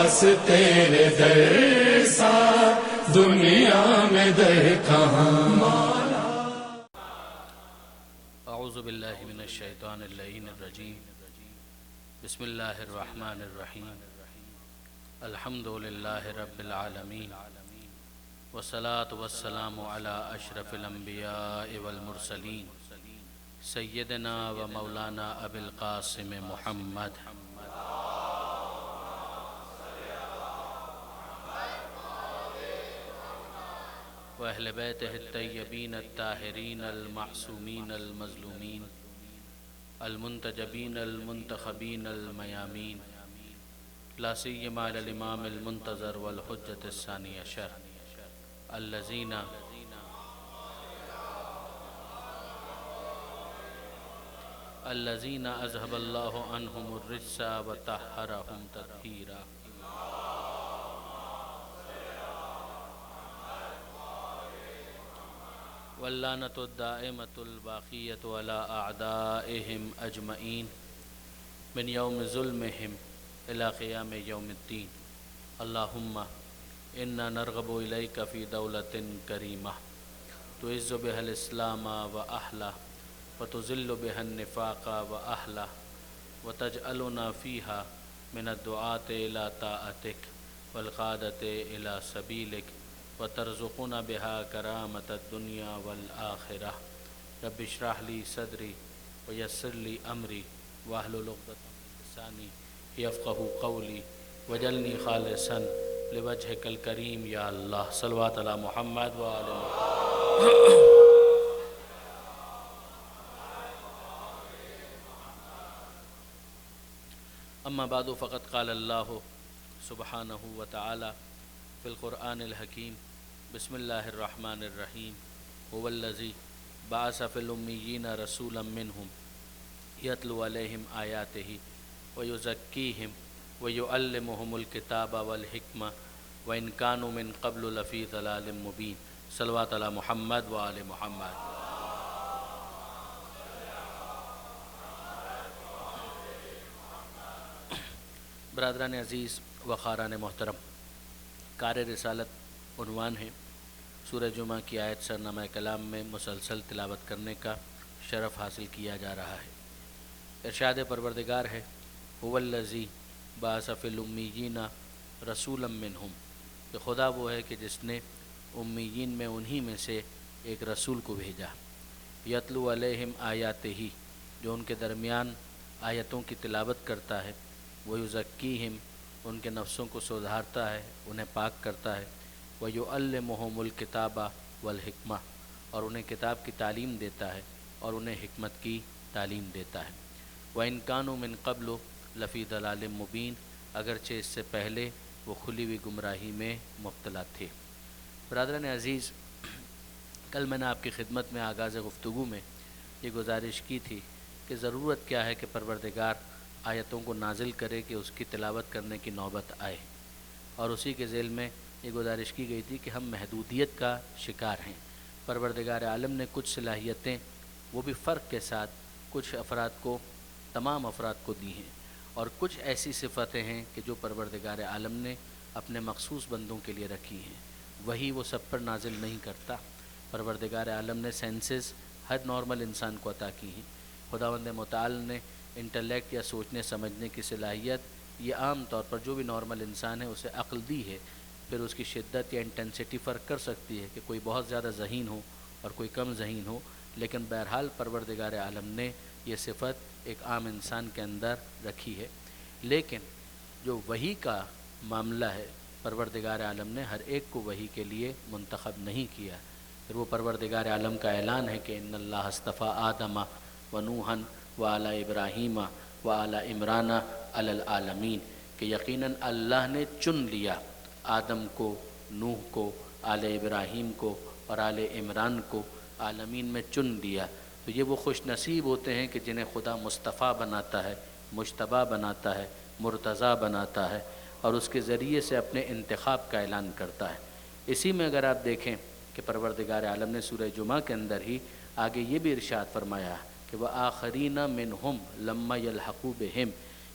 بس تیرے در سا دنیا میں در کہاں۔ اعوذ باللہ من الشیطان اللعین الرجیم، بسم اللہ الرحمن الرحیم، الحمد للہ رب العالمین، والصلاة والسلام علی اشرف الانبیاء والمرسلین، سیدنا و مولانا ابی القاسم محمد وأهل بيته الطيبين الطاهرين المعصومين المظلومين المنتجبين المنتخبين الميامين، لا سيما على الإمام المنتظر والحجة الثاني عشر الذين أذهب الله عنهم الرجس وطهرهم تطهيرا۔ واللعنة الدائمة الباقية على أعدائهم أجمعين من يوم ظلمهم إلى قيام يوم الدين۔ اللهم إنا نرغب إليك في دولة كريمة تعز بها الإسلام وأهله وتذل بها النفاق وأهله وتجعلنا فيها من الدعاة إلى طاعتك والقادة إلى سبيلك وترزقنا بها كرامة الدنيا والآخرة۔ رب اشرح لي صدري ويسر لي أمري واحلل عقدة من لساني يفقهوا قولي واجعلني خالصا لوجهك الكريم يا الله۔ صلوات على محمد وآل محمد۔ اما بعد فقد قال الله سبحانه وتعالى في القرآن الحكيم، بسم الله الرحمن الرحيم، هو الذي بعث في الأميين رسولا منهم يتلو عليهم آياته ويزكيهم ويعلمهم الكتاب والحكمة وإن كانوا من قبل لفي ضلال مبين۔ صلوات على محمد وآل محمد۔ برادران عزیز و خاران محترم، کار رسالت عنوان ہے۔ سورہ جمعہ کی آیت سرنامہ کلام میں مسلسل تلاوت کرنے کا شرف حاصل کیا جا رہا ہے۔ ارشاد پروردگار ہے، هو الذی بعث فی الامیین رسولا منہم، کہ خدا وہ ہے کہ جس نے امیین میں انہی میں سے ایک رسول کو بھیجا، یتلو علیہم آیاتہ، جو ان کے درمیان آیتوں کی تلاوت کرتا ہے، ویزکیہم، ان کے نفسوں کو سدھارتا ہے، انہیں پاک کرتا ہے، ویعلمہم الکتاب والحکمہ، اور انہیں کتاب کی تعلیم دیتا ہے اور انہیں حکمت کی تعلیم دیتا ہے۔ وَإِن كَانُوا مِن قَبْلُ لَفِي ضَلَالٍ مُبِينٍ، اگرچہ اس سے پہلے وہ کھلی ہوئی گمراہی میں مبتلا تھے۔ برادران عزیز، کل میں نے آپ کی خدمت میں آغاز گفتگو میں یہ گزارش کی تھی کہ ضرورت کیا ہے کہ پروردگار آیتوں کو نازل کرے کہ اس کی تلاوت کرنے کی نوبت آئے، اور اسی کے ذیل میں یہ گزارش کی گئی تھی کہ ہم محدودیت کا شکار ہیں۔ پروردگار عالم نے کچھ صلاحیتیں وہ بھی فرق کے ساتھ کچھ افراد کو، تمام افراد کو دی ہیں، اور کچھ ایسی صفتیں ہیں کہ جو پروردگار عالم نے اپنے مخصوص بندوں کے لیے رکھی ہیں، وہی وہ سب پر نازل نہیں کرتا۔ پروردگار عالم نے سینسز ہر نارمل انسان کو عطا کی ہیں۔ خداوند متعال نے انٹلیکٹ یا سوچنے سمجھنے کی صلاحیت یہ عام طور پر جو بھی نارمل انسان ہے اسے عقل دی ہے، پھر اس کی شدت یا انٹینسٹی فرق کر سکتی ہے کہ کوئی بہت زیادہ ذہین ہو اور کوئی کم ذہین ہو، لیکن بہرحال پروردگار عالم نے یہ صفت ایک عام انسان کے اندر رکھی ہے۔ لیکن جو وحی کا معاملہ ہے، پروردگار عالم نے ہر ایک کو وحی کے لیے منتخب نہیں کیا۔ پھر وہ پروردگار عالم کا اعلان ہے کہ ان اللہ اصطفیٰ آدم و نوحً وآل ابراہیم وآل عمران علی العالمین، کہ یقیناً اللہ نے چن لیا آدم کو، نوح کو، آل ابراہیم کو اور آل عمران کو عالمین میں چن لیا۔ تو یہ وہ خوش نصیب ہوتے ہیں کہ جنہیں خدا مصطفیٰ بناتا ہے، مجتبیٰ بناتا ہے، مرتضیٰ بناتا ہے، اور اس کے ذریعے سے اپنے انتخاب کا اعلان کرتا ہے۔ اسی میں اگر آپ دیکھیں کہ پروردگار عالم نے سورہ جمعہ کے اندر ہی آگے یہ بھی ارشاد فرمایا کہ وَآخَرِينَ مِنْهُمْ لَمَّا يَلْحَقُوا بِهِمْ،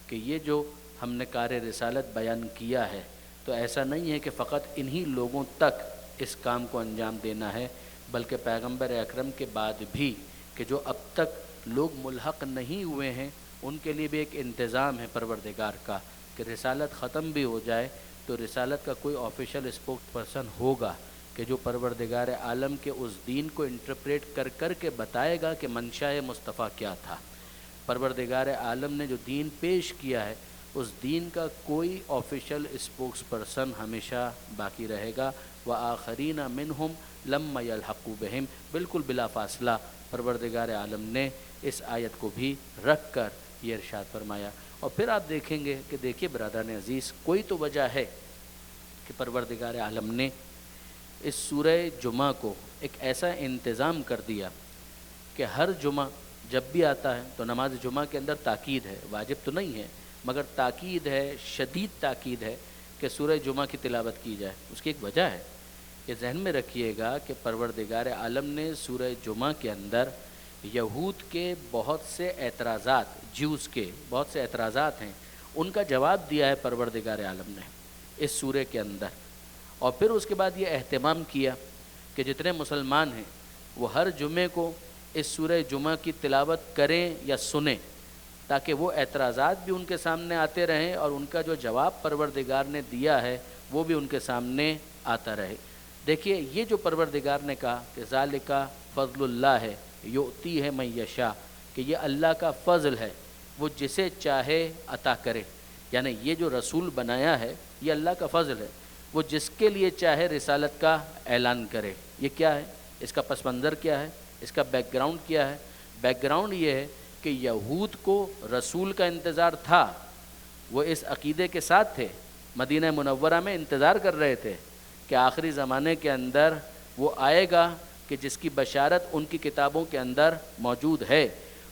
کہ یہ جو ہم نے کار رسالت بیان کیا ہے تو ایسا نہیں ہے کہ فقط انہی لوگوں تک اس کام کو انجام دینا ہے، بلکہ پیغمبر اکرم کے بعد بھی کہ جو اب تک لوگ ملحق نہیں ہوئے ہیں ان کے لیے بھی ایک انتظام ہے پروردگار کا کہ رسالت ختم بھی ہو جائے تو رسالت کا کوئی آفیشیل اسپوکس پرسن ہوگا کہ جو پروردگار عالم کے اس دین کو انٹرپریٹ کر کر کے بتائے گا کہ منشاء مصطفیٰ کیا تھا۔ پروردگار عالم نے جو دین پیش کیا ہے اس دین کا کوئی آفیشیل اسپوکس پرسن ہمیشہ باقی رہے گا۔ وآخرین منہم لما یلحقوا بہم، بالکل بلا فاصلہ پروردگار عالم نے اس آیت کو بھی رکھ کر یہ ارشاد فرمایا۔ اور پھر آپ دیکھیں گے کہ دیکھیے برادران عزیز، کوئی تو وجہ ہے کہ پروردگار عالم نے اس سورہ جمعہ کو ایک ایسا انتظام کر دیا کہ ہر جمعہ جب بھی آتا ہے تو نماز جمعہ کے اندر تاکید ہے، واجب تو نہیں ہے مگر تاکید ہے، شدید تاکید ہے کہ سورہ جمعہ کی تلاوت کی جائے۔ اس کی ایک وجہ ہے، یہ ذہن میں رکھیے گا کہ پروردگار عالم نے سورہ جمعہ کے اندر یہود کے بہت سے اعتراضات، جیوز کے بہت سے اعتراضات ہیں، ان کا جواب دیا ہے پروردگار عالم نے اس سورہ کے اندر۔ اور پھر اس کے بعد یہ اہتمام کیا کہ جتنے مسلمان ہیں وہ ہر جمعے کو اس سورہ جمعہ کی تلاوت کریں یا سنیں تاکہ وہ اعتراضات بھی ان کے سامنے آتے رہیں اور ان کا جو جواب پروردگار نے دیا ہے وہ بھی ان کے سامنے آتا رہے۔ دیکھیے یہ جو پروردگار نے کہا کہ ذالک فضل اللہ ہے یؤتی ہے من یشاء، کہ یہ اللہ کا فضل ہے، وہ جسے چاہے عطا کرے، یعنی یہ جو رسول بنایا ہے یہ اللہ کا فضل ہے، وہ جس کے لیے چاہے رسالت کا اعلان کرے۔ یہ کیا ہے؟ اس کا پس منظر کیا ہے؟ اس کا بیک گراؤنڈ کیا ہے؟ بیک گراؤنڈ یہ ہے کہ یہود کو رسول کا انتظار تھا، وہ اس عقیدے کے ساتھ تھے، مدینہ منورہ میں انتظار کر رہے تھے کہ آخری زمانے کے اندر وہ آئے گا کہ جس کی بشارت ان کی کتابوں کے اندر موجود ہے،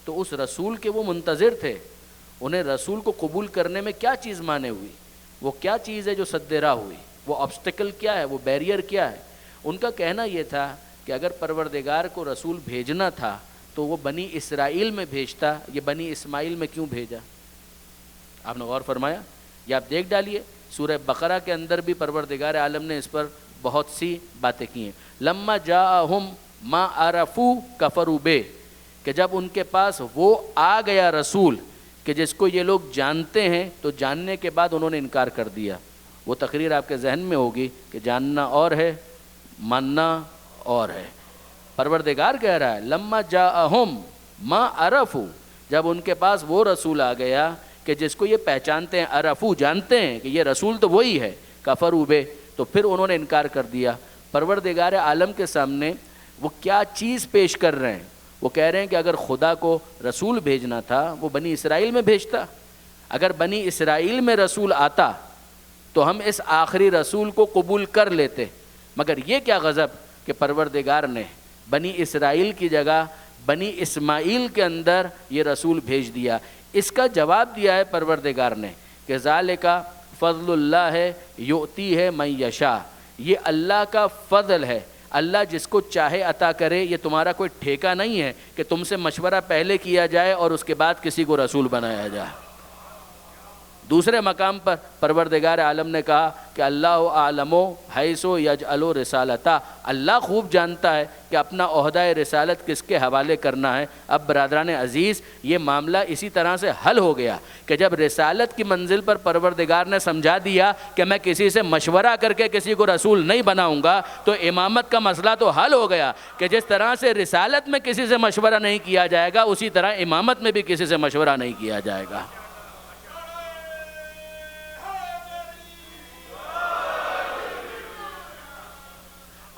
تو اس رسول کے وہ منتظر تھے۔ انہیں رسول کو قبول کرنے میں کیا چیز مانے ہوئی، وہ کیا چیز ہے جو سد راہ ہوئی، وہ آبسٹیکل کیا ہے، وہ بیریئر کیا ہے۔ ان کا کہنا یہ تھا کہ اگر پروردگار کو رسول بھیجنا تھا تو وہ بنی اسرائیل میں بھیجتا، یہ بنی اسماعیل میں کیوں بھیجا؟ آپ نے غور فرمایا؟ یہ آپ دیکھ ڈالیے سورہ بقرہ کے اندر بھی پروردگار عالم نے اس پر بہت سی باتیں کی ہیں۔ لما جاءہم ما عرفوا کفروا بہ، کہ جب ان کے پاس وہ آ گیا رسول کہ جس کو یہ لوگ جانتے ہیں تو جاننے کے بعد انہوں نے انکار کر دیا۔ وہ تقریر آپ کے ذہن میں ہوگی کہ جاننا اور ہے، ماننا اور ہے۔ پروردگار کہہ رہا ہے لما جاءہم ما عرفوا، جب ان کے پاس وہ رسول آ گیا کہ جس کو یہ پہچانتے ہیں، عرفو جانتے ہیں کہ یہ رسول تو وہی ہے، کفروا بہ، تو پھر انہوں نے انکار کر دیا۔ پروردگار عالم کے سامنے وہ کیا چیز پیش کر رہے ہیں؟ وہ کہہ رہے ہیں کہ اگر خدا کو رسول بھیجنا تھا وہ بنی اسرائیل میں بھیجتا، اگر بنی اسرائیل میں رسول آتا تو ہم اس آخری رسول کو قبول کر لیتے، مگر یہ کیا غضب کہ پروردگار نے بنی اسرائیل کی جگہ بنی اسماعیل کے اندر یہ رسول بھیج دیا۔ اس کا جواب دیا ہے پروردگار نے کہ ذالک فضل اللہ ہے یؤتی ہے من یشاء، یہ اللہ کا فضل ہے، اللہ جس کو چاہے عطا کرے، یہ تمہارا کوئی ٹھیکہ نہیں ہے کہ تم سے مشورہ پہلے کیا جائے اور اس کے بعد کسی کو رسول بنایا جائے۔ دوسرے مقام پر پروردگار عالم نے کہا کہ اللہ اعلم حیث یجعل رسالتہ، اللہ خوب جانتا ہے کہ اپنا عہدہ رسالت کس کے حوالے کرنا ہے۔ اب برادران عزیز یہ معاملہ اسی طرح سے حل ہو گیا کہ جب رسالت کی منزل پر پروردگار نے سمجھا دیا کہ میں کسی سے مشورہ کر کے کسی کو رسول نہیں بناؤں گا، تو امامت کا مسئلہ تو حل ہو گیا کہ جس طرح سے رسالت میں کسی سے مشورہ نہیں کیا جائے گا اسی طرح امامت میں بھی کسی سے مشورہ نہیں کیا جائے گا۔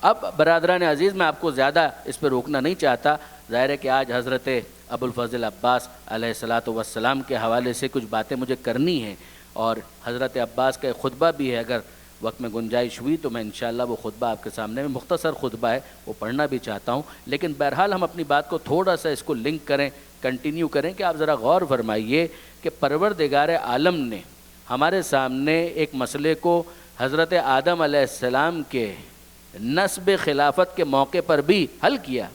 اب برادران عزیز میں آپ کو زیادہ اس پہ روکنا نہیں چاہتا، ظاہر ہے کہ آج حضرت ابو الفضل عباس علیہ الصلاۃ والسلام کے حوالے سے کچھ باتیں مجھے کرنی ہیں، اور حضرت عباس کا ایک خطبہ بھی ہے، اگر وقت میں گنجائش ہوئی تو میں انشاءاللہ وہ خطبہ آپ کے سامنے میں مختصر خطبہ ہے وہ پڑھنا بھی چاہتا ہوں، لیکن بہرحال ہم اپنی بات کو تھوڑا سا اس کو لنک کریں، کنٹینیو کریں کہ آپ ذرا غور فرمائیے کہ پروردگار عالم نے ہمارے سامنے ایک مسئلے کو حضرت آدم علیہ السلام کے نسب خلافت کے موقع پر بھی حل کیا۔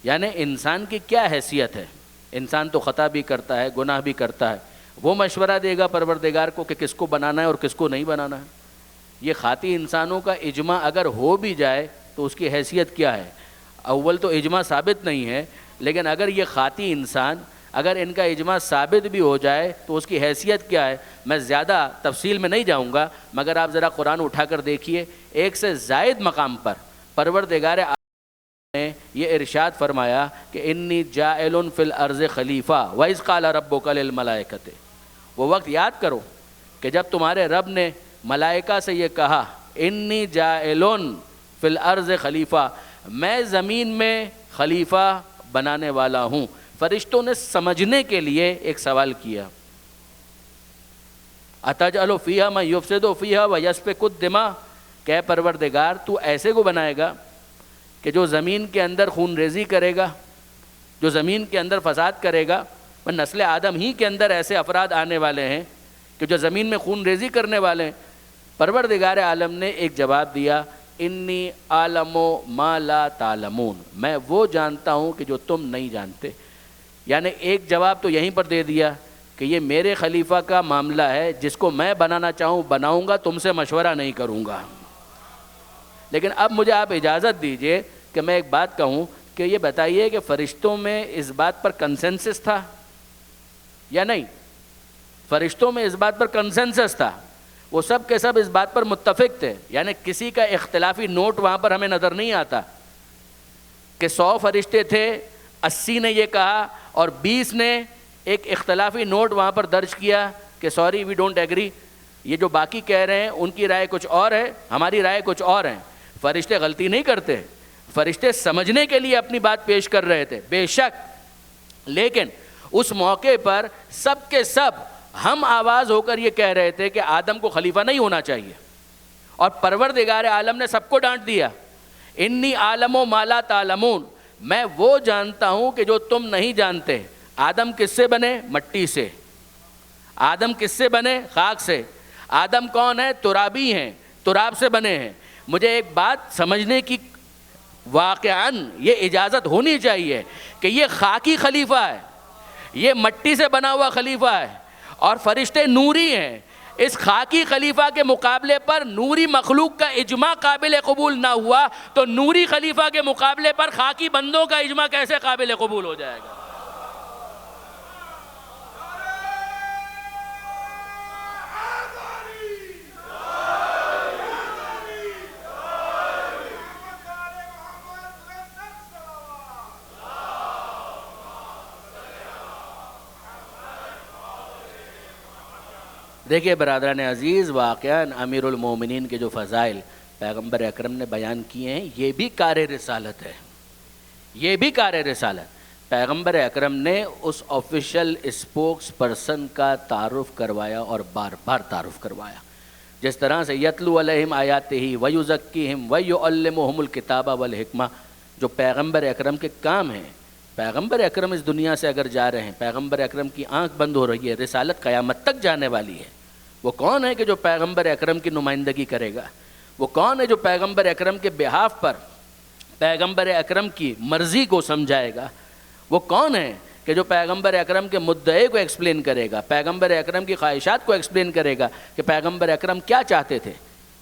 یعنی انسان کی کیا حیثیت ہے؟ انسان تو خطا بھی کرتا ہے، گناہ بھی کرتا ہے، وہ مشورہ دے گا پروردگار کو کہ کس کو بنانا ہے اور کس کو نہیں بنانا ہے. یہ خاطی انسانوں کا اجماع اگر ہو بھی جائے تو اس کی حیثیت کیا ہے؟ اول تو اجماع ثابت نہیں ہے، لیکن اگر یہ خاطی انسان اگر ان کا اجماع ثابت بھی ہو جائے تو اس کی حیثیت کیا ہے؟ میں زیادہ تفصیل میں نہیں جاؤں گا، مگر آپ ذرا قرآن اٹھا کر دیکھیے، ایک سے زائد مقام پر پروردگار نے یہ ارشاد فرمایا کہ انی جاعل فی الارض خلیفہ وَإِذْ قَالَ رَبُّكَ لِلْمَلَائِكَةِ. وہ وقت یاد کرو کہ جب تمہارے رب نے ملائکہ سے یہ کہا انی جاعل فی الارض خلیفہ، میں زمین میں خلیفہ بنانے والا ہوں. فرشتوں نے سمجھنے کے لیے ایک سوال کیا، اَتَجْعَلُ فِيهَا مَن يُفْسِدُ فِيهَا وَيَسْفِكُ الدِّمَاءَ، کہ اے پروردگار تو ایسے کو بنائے گا کہ جو زمین کے اندر خون ریزی کرے گا، جو زمین کے اندر فساد کرے گا. نسل آدم ہی کے اندر ایسے افراد آنے والے ہیں کہ جو زمین میں خون ریزی کرنے والے ہیں. پروردگار عالم نے ایک جواب دیا، انی اعلم ما لا تعلمون، میں وہ جانتا ہوں کہ جو تم نہیں جانتے. یعنی ایک جواب تو یہیں پر دے دیا کہ یہ میرے خلیفہ کا معاملہ ہے، جس کو میں بنانا چاہوں بناؤں گا، تم سے مشورہ نہیں کروں گا. لیکن اب مجھے آپ اجازت دیجئے کہ میں ایک بات کہوں کہ یہ بتائیے کہ فرشتوں میں اس بات پر کنسنسس تھا یا نہیں؟ فرشتوں میں اس بات پر کنسنسس تھا، وہ سب کے سب اس بات پر متفق تھے. یعنی کسی کا اختلافی نوٹ وہاں پر ہمیں نظر نہیں آتا کہ 100 فرشتے تھے، 80 نے یہ کہا اور 20 نے ایک اختلافی نوٹ وہاں پر درج کیا کہ سوری وی ڈونٹ ایگری، یہ جو باقی کہہ رہے ہیں ان کی رائے کچھ اور ہے، ہماری رائے کچھ اور ہے. فرشتے غلطی نہیں کرتے، فرشتے سمجھنے کے لیے اپنی بات پیش کر رہے تھے بے شک، لیکن اس موقع پر سب کے سب ہم آواز ہو کر یہ کہہ رہے تھے کہ آدم کو خلیفہ نہیں ہونا چاہیے. اور پروردگار عالم نے سب کو ڈانٹ دیا، انی عالم ما لا تعلمون، میں وہ جانتا ہوں کہ جو تم نہیں جانتے. آدم کس سے بنے؟ مٹی سے. آدم کس سے بنے؟ خاک سے. آدم کون ہے؟ ترابی ہیں، تراب سے بنے ہیں. مجھے ایک بات سمجھنے کی واقعاً یہ اجازت ہونی چاہیے کہ یہ خاکی خلیفہ ہے، یہ مٹی سے بنا ہوا خلیفہ ہے اور فرشتے نوری ہیں. اس خاکی خلیفہ کے مقابلے پر نوری مخلوق کا اجماع قابل قبول نہ ہوا تو نوری خلیفہ کے مقابلے پر خاکی بندوں کا اجماع کیسے قابل قبول ہو جائے گا؟ دیکھیے برادران عزیز، واقعاً امیر المومنین کے جو فضائل پیغمبر اکرم نے بیان کیے ہیں یہ بھی کار رسالت ہے، یہ بھی کار رسالت. پیغمبر اکرم نے اس آفیشل اسپوکس پرسن کا تعارف کروایا اور بار بار تعارف کروایا. جس طرح سے یتلو علیہم آیاتہ ویزکیہم ویعلمہم الکتاب والحکمہ، جو پیغمبر اکرم کے کام ہیں. پیغمبر اکرم اس دنیا سے اگر جا رہے ہیں، پیغمبر اکرم کی آنکھ بند ہو رہی ہے، رسالت قیامت تک جانے والی ہے. وہ کون ہے کہ جو پیغمبر اکرم کی نمائندگی کرے گا؟ وہ کون ہے جو پیغمبر اکرم کے بہاف پر پیغمبر اکرم کی مرضی کو سمجھائے گا؟ وہ کون ہے کہ جو پیغمبر اکرم کے مدعے کو ایکسپلین کرے گا، پیغمبر اکرم کی خواہشات کو ایکسپلین کرے گا کہ پیغمبر اکرم کیا چاہتے تھے؟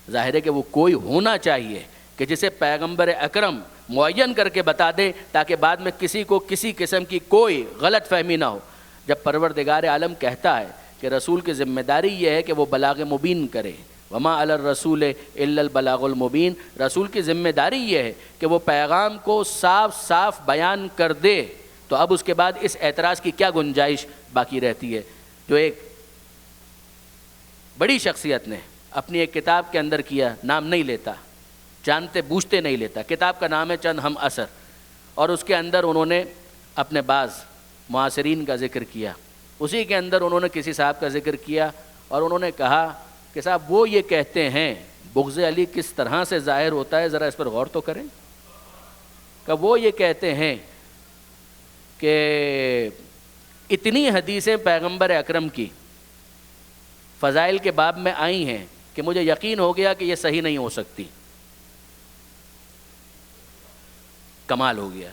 ظاہر ہے کہ وہ کوئی ہونا چاہیے کہ جسے پیغمبر اکرم معین کر کے بتا دے تاکہ بعد میں کسی کو کسی قسم کی کوئی غلط فہمی نہ ہو. جب پروردگار عالم کہتا ہے کہ رسول کی ذمہ داری یہ ہے کہ وہ بلاغ مبین کرے، وما علی الرسول الا البلاغ المبین، رسول کی ذمہ داری یہ ہے کہ وہ پیغام کو صاف صاف بیان کر دے، تو اب اس کے بعد اس اعتراض کی کیا گنجائش باقی رہتی ہے؟ جو ایک بڑی شخصیت نے اپنی ایک کتاب کے اندر کیا، نام نہیں لیتا، جانتے بوجھتے نہیں لیتا، کتاب کا نام ہے چند ہم اثر، اور اس کے اندر انہوں نے اپنے بعض معاصرین کا ذکر کیا. اسی کے اندر انہوں نے کسی صاحب کا ذکر کیا اور انہوں نے کہا کہ صاحب وہ یہ کہتے ہیں، بغض علی کس طرح سے ظاہر ہوتا ہے ذرا اس پر غور تو کریں. کہ وہ یہ کہتے ہیں کہ اتنی حدیثیں پیغمبر اکرم کی فضائل کے باب میں آئی ہیں کہ مجھے یقین ہو گیا کہ یہ صحیح نہیں ہو سکتی. کمال ہو گیا.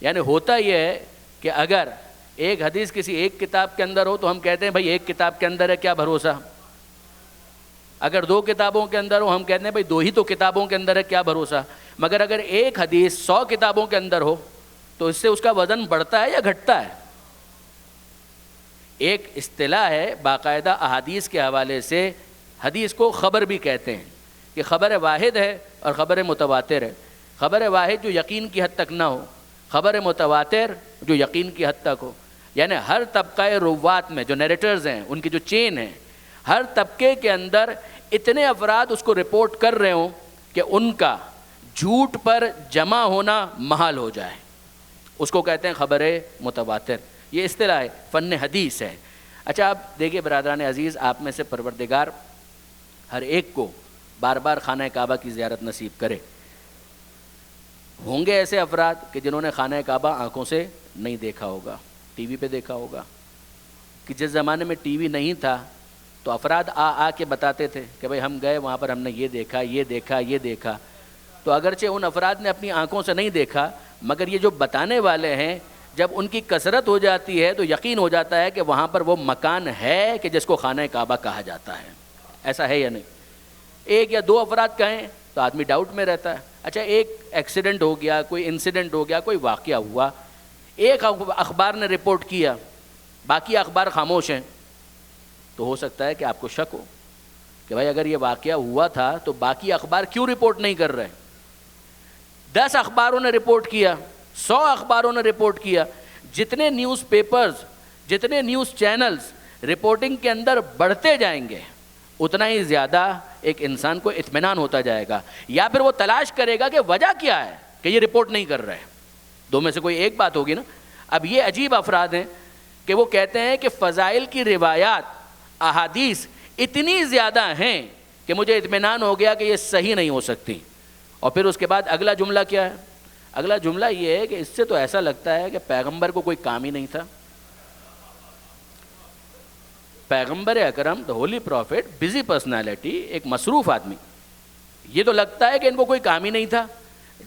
یعنی ہوتا یہ ہے کہ اگر ایک حدیث کسی ایک کتاب کے اندر ہو تو ہم کہتے ہیں بھائی ایک کتاب کے اندر ہے، کیا بھروسہ. اگر 2 کتابوں کے اندر ہو ہم کہتے ہیں بھائی 2 ہی تو کتابوں کے اندر ہے، کیا بھروسہ. مگر اگر ایک حدیث 100 کتابوں کے اندر ہو تو اس سے اس کا وزن بڑھتا ہے یا گھٹتا ہے. ایک اصطلاح ہے باقاعدہ احادیث کے حوالے سے، حدیث کو خبر بھی کہتے ہیں کہ خبر واحد ہے اور خبر متواتر ہے. خبر واحد جو یقین کی حد تک نہ ہو، خبر متواتر جو یقین کی حد تک ہو. یعنی ہر طبقہ روات میں جو نیریٹرز ہیں، ان کی جو چین ہے، ہر طبقے کے اندر اتنے افراد اس کو رپورٹ کر رہے ہوں کہ ان کا جھوٹ پر جمع ہونا محال ہو جائے. اس کو کہتے ہیں خبر متواتر. یہ اصطلاح ہے، فن حدیث ہے. اچھا آپ دیکھیے برادران عزیز، آپ میں سے پروردگار ہر ایک کو بار بار خانہ کعبہ کی زیارت نصیب کرے. ہوں گے ایسے افراد کہ جنہوں نے خانہ کعبہ آنکھوں سے نہیں دیکھا ہوگا، ٹی وی پہ دیکھا ہوگا. کہ جس زمانے میں ٹی وی نہیں تھا تو افراد آ کے بتاتے تھے کہ بھئی ہم گئے وہاں پر، ہم نے یہ دیکھا یہ دیکھا یہ دیکھا. تو اگرچہ ان افراد نے اپنی آنکھوں سے نہیں دیکھا، مگر یہ جو بتانے والے ہیں جب ان کی کثرت ہو جاتی ہے تو یقین ہو جاتا ہے کہ وہاں پر وہ مکان ہے کہ جس کو خانہ کعبہ کہا جاتا ہے. ایسا ہے یا نہیں؟ 1 یا 2 افراد کہیں تو آدمی ڈاؤٹ میں رہتا ہے. اچھا ایک ایکسیڈنٹ ہو گیا، کوئی انسیڈنٹ ہو گیا، کوئی واقعہ ہوا، ایک اخبار نے رپورٹ کیا، باقی اخبار خاموش ہیں، تو ہو سکتا ہے کہ آپ کو شک ہو کہ بھائی اگر یہ واقعہ ہوا تھا تو باقی اخبار کیوں رپورٹ نہیں کر رہے. 10 اخباروں نے رپورٹ کیا، 100 اخباروں نے رپورٹ کیا. جتنے نیوز پیپرز، جتنے نیوز چینلز رپورٹنگ کے اندر بڑھتے جائیں گے اتنا ہی زیادہ ایک انسان کو اطمینان ہوتا جائے گا، یا پھر وہ تلاش کرے گا کہ وجہ کیا ہے کہ یہ رپورٹ نہیں کر رہے. 2 میں سے کوئی ایک بات ہوگی نا. اب یہ عجیب افراد ہیں کہ وہ کہتے ہیں کہ فضائل کی روایات، احادیث اتنی زیادہ ہیں کہ مجھے اطمینان ہو گیا کہ یہ صحیح نہیں ہو سکتی. اور پھر اس کے بعد اگلا جملہ کیا ہے؟ اگلا جملہ یہ ہے کہ اس سے تو ایسا لگتا ہے کہ پیغمبر کو کوئی کام ہی نہیں تھا. پیغمبر اکرم دا ہولی پروفٹ، بزی پرسنالٹی، ایک مصروف آدمی، یہ تو لگتا ہے کہ ان کو کوئی کام ہی نہیں تھا.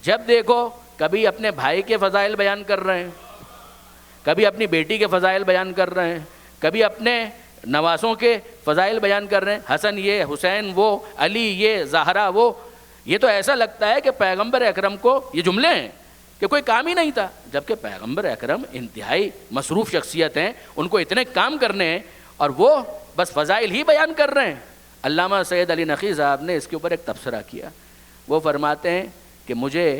جب دیکھو کبھی اپنے بھائی کے فضائل بیان کر رہے ہیں، کبھی اپنی بیٹی کے فضائل بیان کر رہے ہیں، کبھی اپنے نواسوں کے فضائل بیان کر رہے ہیں، حسن یہ، حسین وہ، علی یہ، زہرا وہ. یہ تو ایسا لگتا ہے کہ پیغمبر اکرم کو یہ جملے ہیں کہ کوئی کام ہی نہیں تھا، جبکہ پیغمبر اکرم انتہائی مصروف شخصیت ہیں، ان کو اتنے کام کرنے ہیں اور وہ بس فضائل ہی بیان کر رہے ہیں. علامہ سید علی نقی صاحب نے اس کے اوپر ایک تبصرہ کیا. وہ فرماتے ہیں کہ مجھے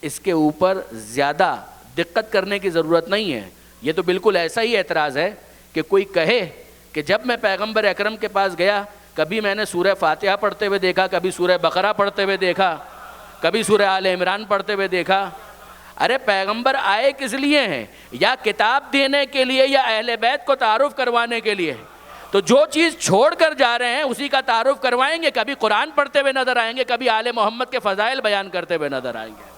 اس کے اوپر زیادہ دقت کرنے کی ضرورت نہیں ہے. یہ تو بالکل ایسا ہی اعتراض ہے کہ کوئی کہے کہ جب میں پیغمبر اکرم کے پاس گیا کبھی میں نے سورہ فاتحہ پڑھتے ہوئے دیکھا، کبھی سورہ بقرہ پڑھتے ہوئے دیکھا، کبھی سورہ آل عمران پڑھتے ہوئے دیکھا. ارے پیغمبر آئے کس لیے ہیں؟ یا کتاب دینے کے لیے یا اہل بیت کو تعارف کروانے کے لیے. تو جو چیز چھوڑ کر جا رہے ہیں اسی کا تعارف کروائیں گے. کبھی قرآن پڑھتے ہوئے نظر آئیں گے، کبھی آل محمد کے فضائل بیان کرتے ہوئے نظر آئیں گے.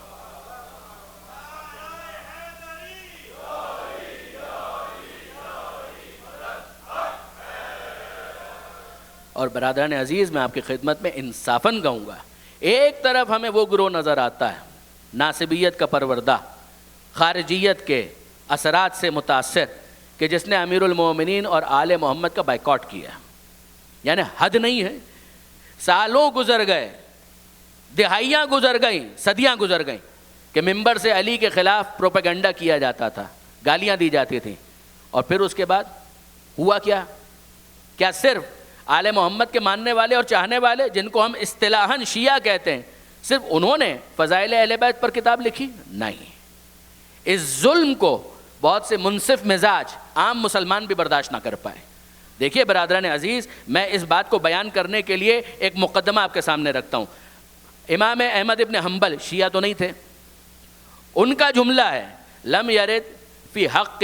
اور برادران عزیز، میں آپ کی خدمت میں انصافاً کہوں گا، ایک طرف ہمیں وہ گروہ نظر آتا ہے ناصبیت کا پروردہ، خارجیت کے اثرات سے متاثر، کہ جس نے امیر المومنین اور آل محمد کا بائیکاٹ کیا. یعنی حد نہیں ہے. سالوں گزر گئے، دہائیاں گزر گئیں، صدیاں گزر گئیں کہ ممبر سے علی کے خلاف پروپیگنڈا کیا جاتا تھا، گالیاں دی جاتی تھیں. اور پھر اس کے بعد ہوا کیا؟ کیا صرف آل محمد کے ماننے والے اور چاہنے والے، جن کو ہم اصطلاحاً شیعہ کہتے ہیں، صرف انہوں نے فضائل اہل بیت پر کتاب لکھی؟ نہیں. اس ظلم کو بہت سے منصف مزاج عام مسلمان بھی برداشت نہ کر پائے. دیکھیے برادران عزیز، میں اس بات کو بیان کرنے کے لیے ایک مقدمہ آپ کے سامنے رکھتا ہوں. امام احمد ابن حنبل شیعہ تو نہیں تھے. ان کا جملہ ہے لم یرد فی حق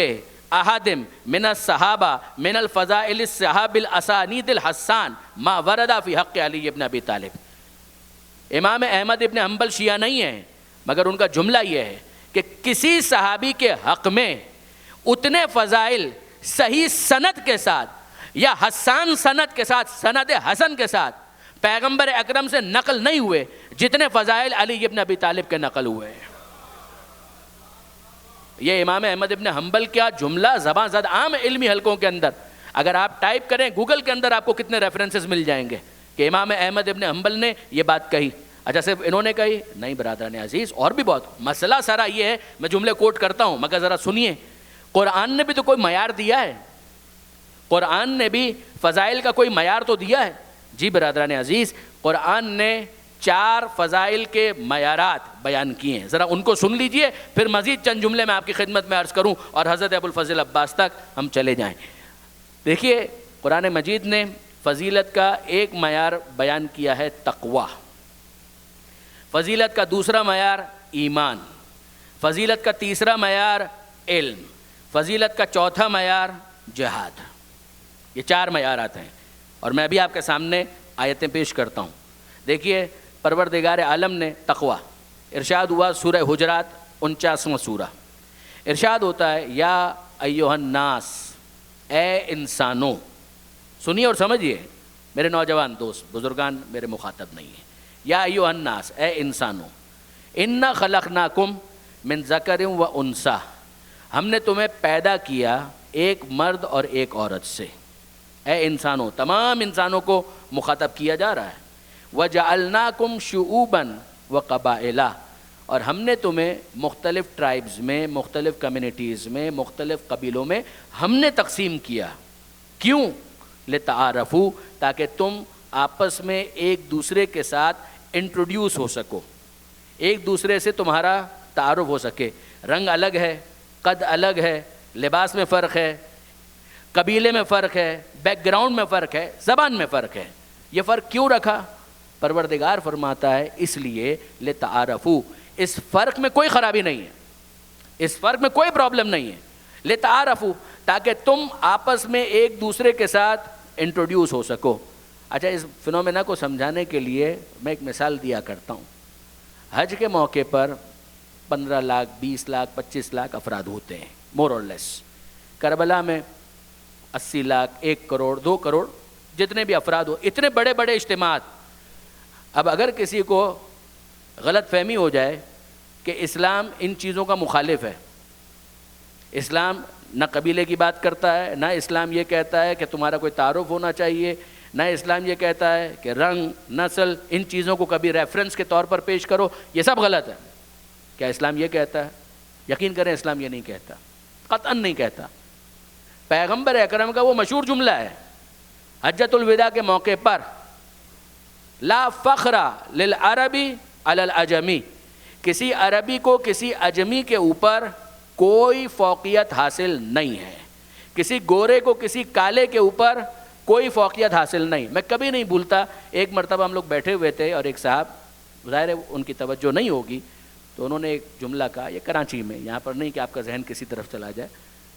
احدم من الصحابہ من الفضائل الصحاب الاسانید الحسان ما ورد فی حق علی ابن ابی طالب. امام احمد ابن حنبل شیعہ نہیں ہیں، مگر ان کا جملہ یہ ہے کہ کسی صحابی کے حق میں اتنے فضائل صحیح سند کے ساتھ یا حسان سند کے ساتھ، سند حسن کے ساتھ پیغمبر اکرم سے نقل نہیں ہوئے جتنے فضائل علی ابن ابی طالب کے نقل ہوئے ہیں. یہ امام احمد ابن حنبل کیا جملہ زباں زد عام علمی حلقوں کے اندر اگر آپ ٹائپ کریں گوگل کے اندر آپ کو کتنے ریفرنسز مل جائیں گے کہ امام احمد ابن حنبل نے یہ بات کہی. اچھا صرف انہوں نے کہی نہیں برادران عزیز، اور بھی بہت. مسئلہ سارا یہ ہے، میں جملے کوٹ کرتا ہوں مگر ذرا سنیے، قرآن نے بھی تو کوئی معیار دیا ہے، قرآن نے بھی فضائل کا کوئی معیار تو دیا ہے. جی برادران عزیز، قرآن نے 4 فضائل کے معیارات بیان کیے ہیں، ذرا ان کو سن لیجئے، پھر مزید چند جملے میں آپ کی خدمت میں عرض کروں اور حضرت ابو الفضل عباس تک ہم چلے جائیں. دیکھیے قرآن مجید نے فضیلت کا ایک معیار بیان کیا ہے تقوی، فضیلت کا دوسرا معیار ایمان، فضیلت کا تیسرا معیار علم، فضیلت کا چوتھا معیار جہاد. یہ 4 معیارات ہیں اور میں ابھی آپ کے سامنے آیتیں پیش کرتا ہوں. دیکھیے پروردگار عالم نے تقوی ارشاد ہوا سورہ حجرات 49واں سورہ، ارشاد ہوتا ہے یا ایھا الناس، اے انسانوں. سنیے اور سمجھیے میرے نوجوان دوست بزرگان میرے مخاطب نہیں ہیں. یا ایھا الناس، اے انسانوں، انا خلقناکم من ذکر و انثی، ہم نے تمہیں پیدا کیا ایک مرد اور ایک عورت سے. اے انسانوں، تمام انسانوں کو مخاطب کیا جا رہا ہے. وَجَعَلْنَاكُمْ شُعُوبًا وَقَبَائِلَ، اور ہم نے تمہیں مختلف ٹرائبز میں، مختلف کمیونٹیز میں، مختلف قبیلوں میں ہم نے تقسیم کیا. کیوں؟ لِتَعَارَفُوا، تاکہ تم آپس میں ایک دوسرے کے ساتھ انٹروڈیوس ہو سکو، ایک دوسرے سے تمہارا تعارف ہو سکے. رنگ الگ ہے، قد الگ ہے، لباس میں فرق ہے، قبیلے میں فرق ہے، بیک گراؤنڈ میں فرق ہے، زبان میں فرق ہے. یہ فرق کیوں رکھا؟ پروردگار فرماتا ہے اس لیے لتعارفوا، اس فرق میں کوئی خرابی نہیں ہے، اس فرق میں کوئی پرابلم نہیں ہے. لتعارفوا، تاکہ تم آپس میں ایک دوسرے کے ساتھ انٹروڈیوس ہو سکو. اچھا اس فنومینا کو سمجھانے کے لیے میں ایک مثال دیا کرتا ہوں. حج کے موقع پر 15 لاکھ 20 لاکھ 25 لاکھ افراد ہوتے ہیں مور اور لیس. کربلا میں 80 لاکھ 1 کروڑ 2 کروڑ جتنے بھی افراد ہو، اتنے بڑے بڑے اجتماعات. اب اگر کسی کو غلط فہمی ہو جائے کہ اسلام ان چیزوں کا مخالف ہے، اسلام نہ قبیلے کی بات کرتا ہے، نہ اسلام یہ کہتا ہے کہ تمہارا کوئی تعارف ہونا چاہیے، نہ اسلام یہ کہتا ہے کہ رنگ نسل ان چیزوں کو کبھی ریفرنس کے طور پر پیش کرو، یہ سب غلط ہے. کیا اسلام یہ کہتا ہے؟ یقین کریں اسلام یہ نہیں کہتا، قطعاً نہیں کہتا. پیغمبر اکرم کا وہ مشہور جملہ ہے حجۃ الوداع کے موقع پر، لا فخر للعربی علی العجمی، کسی عربی کو کسی عجمی کے اوپر کوئی فوقیت حاصل نہیں ہے، کسی گورے کو کسی کالے کے اوپر کوئی فوقیت حاصل نہیں. میں کبھی نہیں بھولتا، ایک مرتبہ ہم لوگ بیٹھے ہوئے تھے اور ایک صاحب، ظاہر ہے ان کی توجہ نہیں ہوگی، تو انہوں نے ایک جملہ کہا، یہ کراچی میں، یہاں پر نہیں کہ آپ کا ذہن کسی طرف چلا جائے،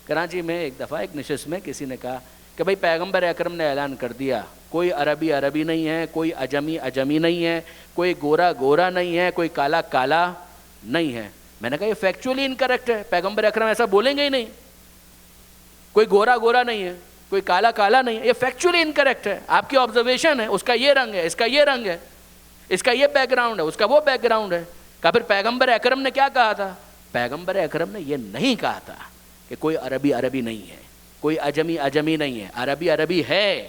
کراچی میں ایک دفعہ ایک نشست میں کسی نے کہا کہ بھائی پیغمبر اکرم نے اعلان کر دیا کوئی عربی عربی نہیں ہے، کوئی عجمی عجمی نہیں ہے، کوئی گورا گورا نہیں ہے، کوئی کالا کالا نہیں ہے. میں نے کہا یہ فیکچولی انکریکٹ ہے، پیغمبر اکرم ایسا بولیں گے ہی نہیں. کوئی گورا گورا نہیں ہے، کوئی کالا کالا نہیں ہے، یہ فیکچولی انکریکٹ ہے. آپ کی آبزرویشن ہے، اس کا یہ رنگ ہے، اس کا یہ رنگ ہے، اس کا یہ بیک گراؤنڈ ہے، اس کا وہ بیک گراؤنڈ ہے. کہا پھر پیغمبر اکرم نے کیا کہا تھا؟ پیغمبر اکرم نے یہ نہیں کہا تھا کہ کوئی عربی عربی نہیں ہے، کوئی عجمی عجمی نہیں ہے. عربی عربی ہے،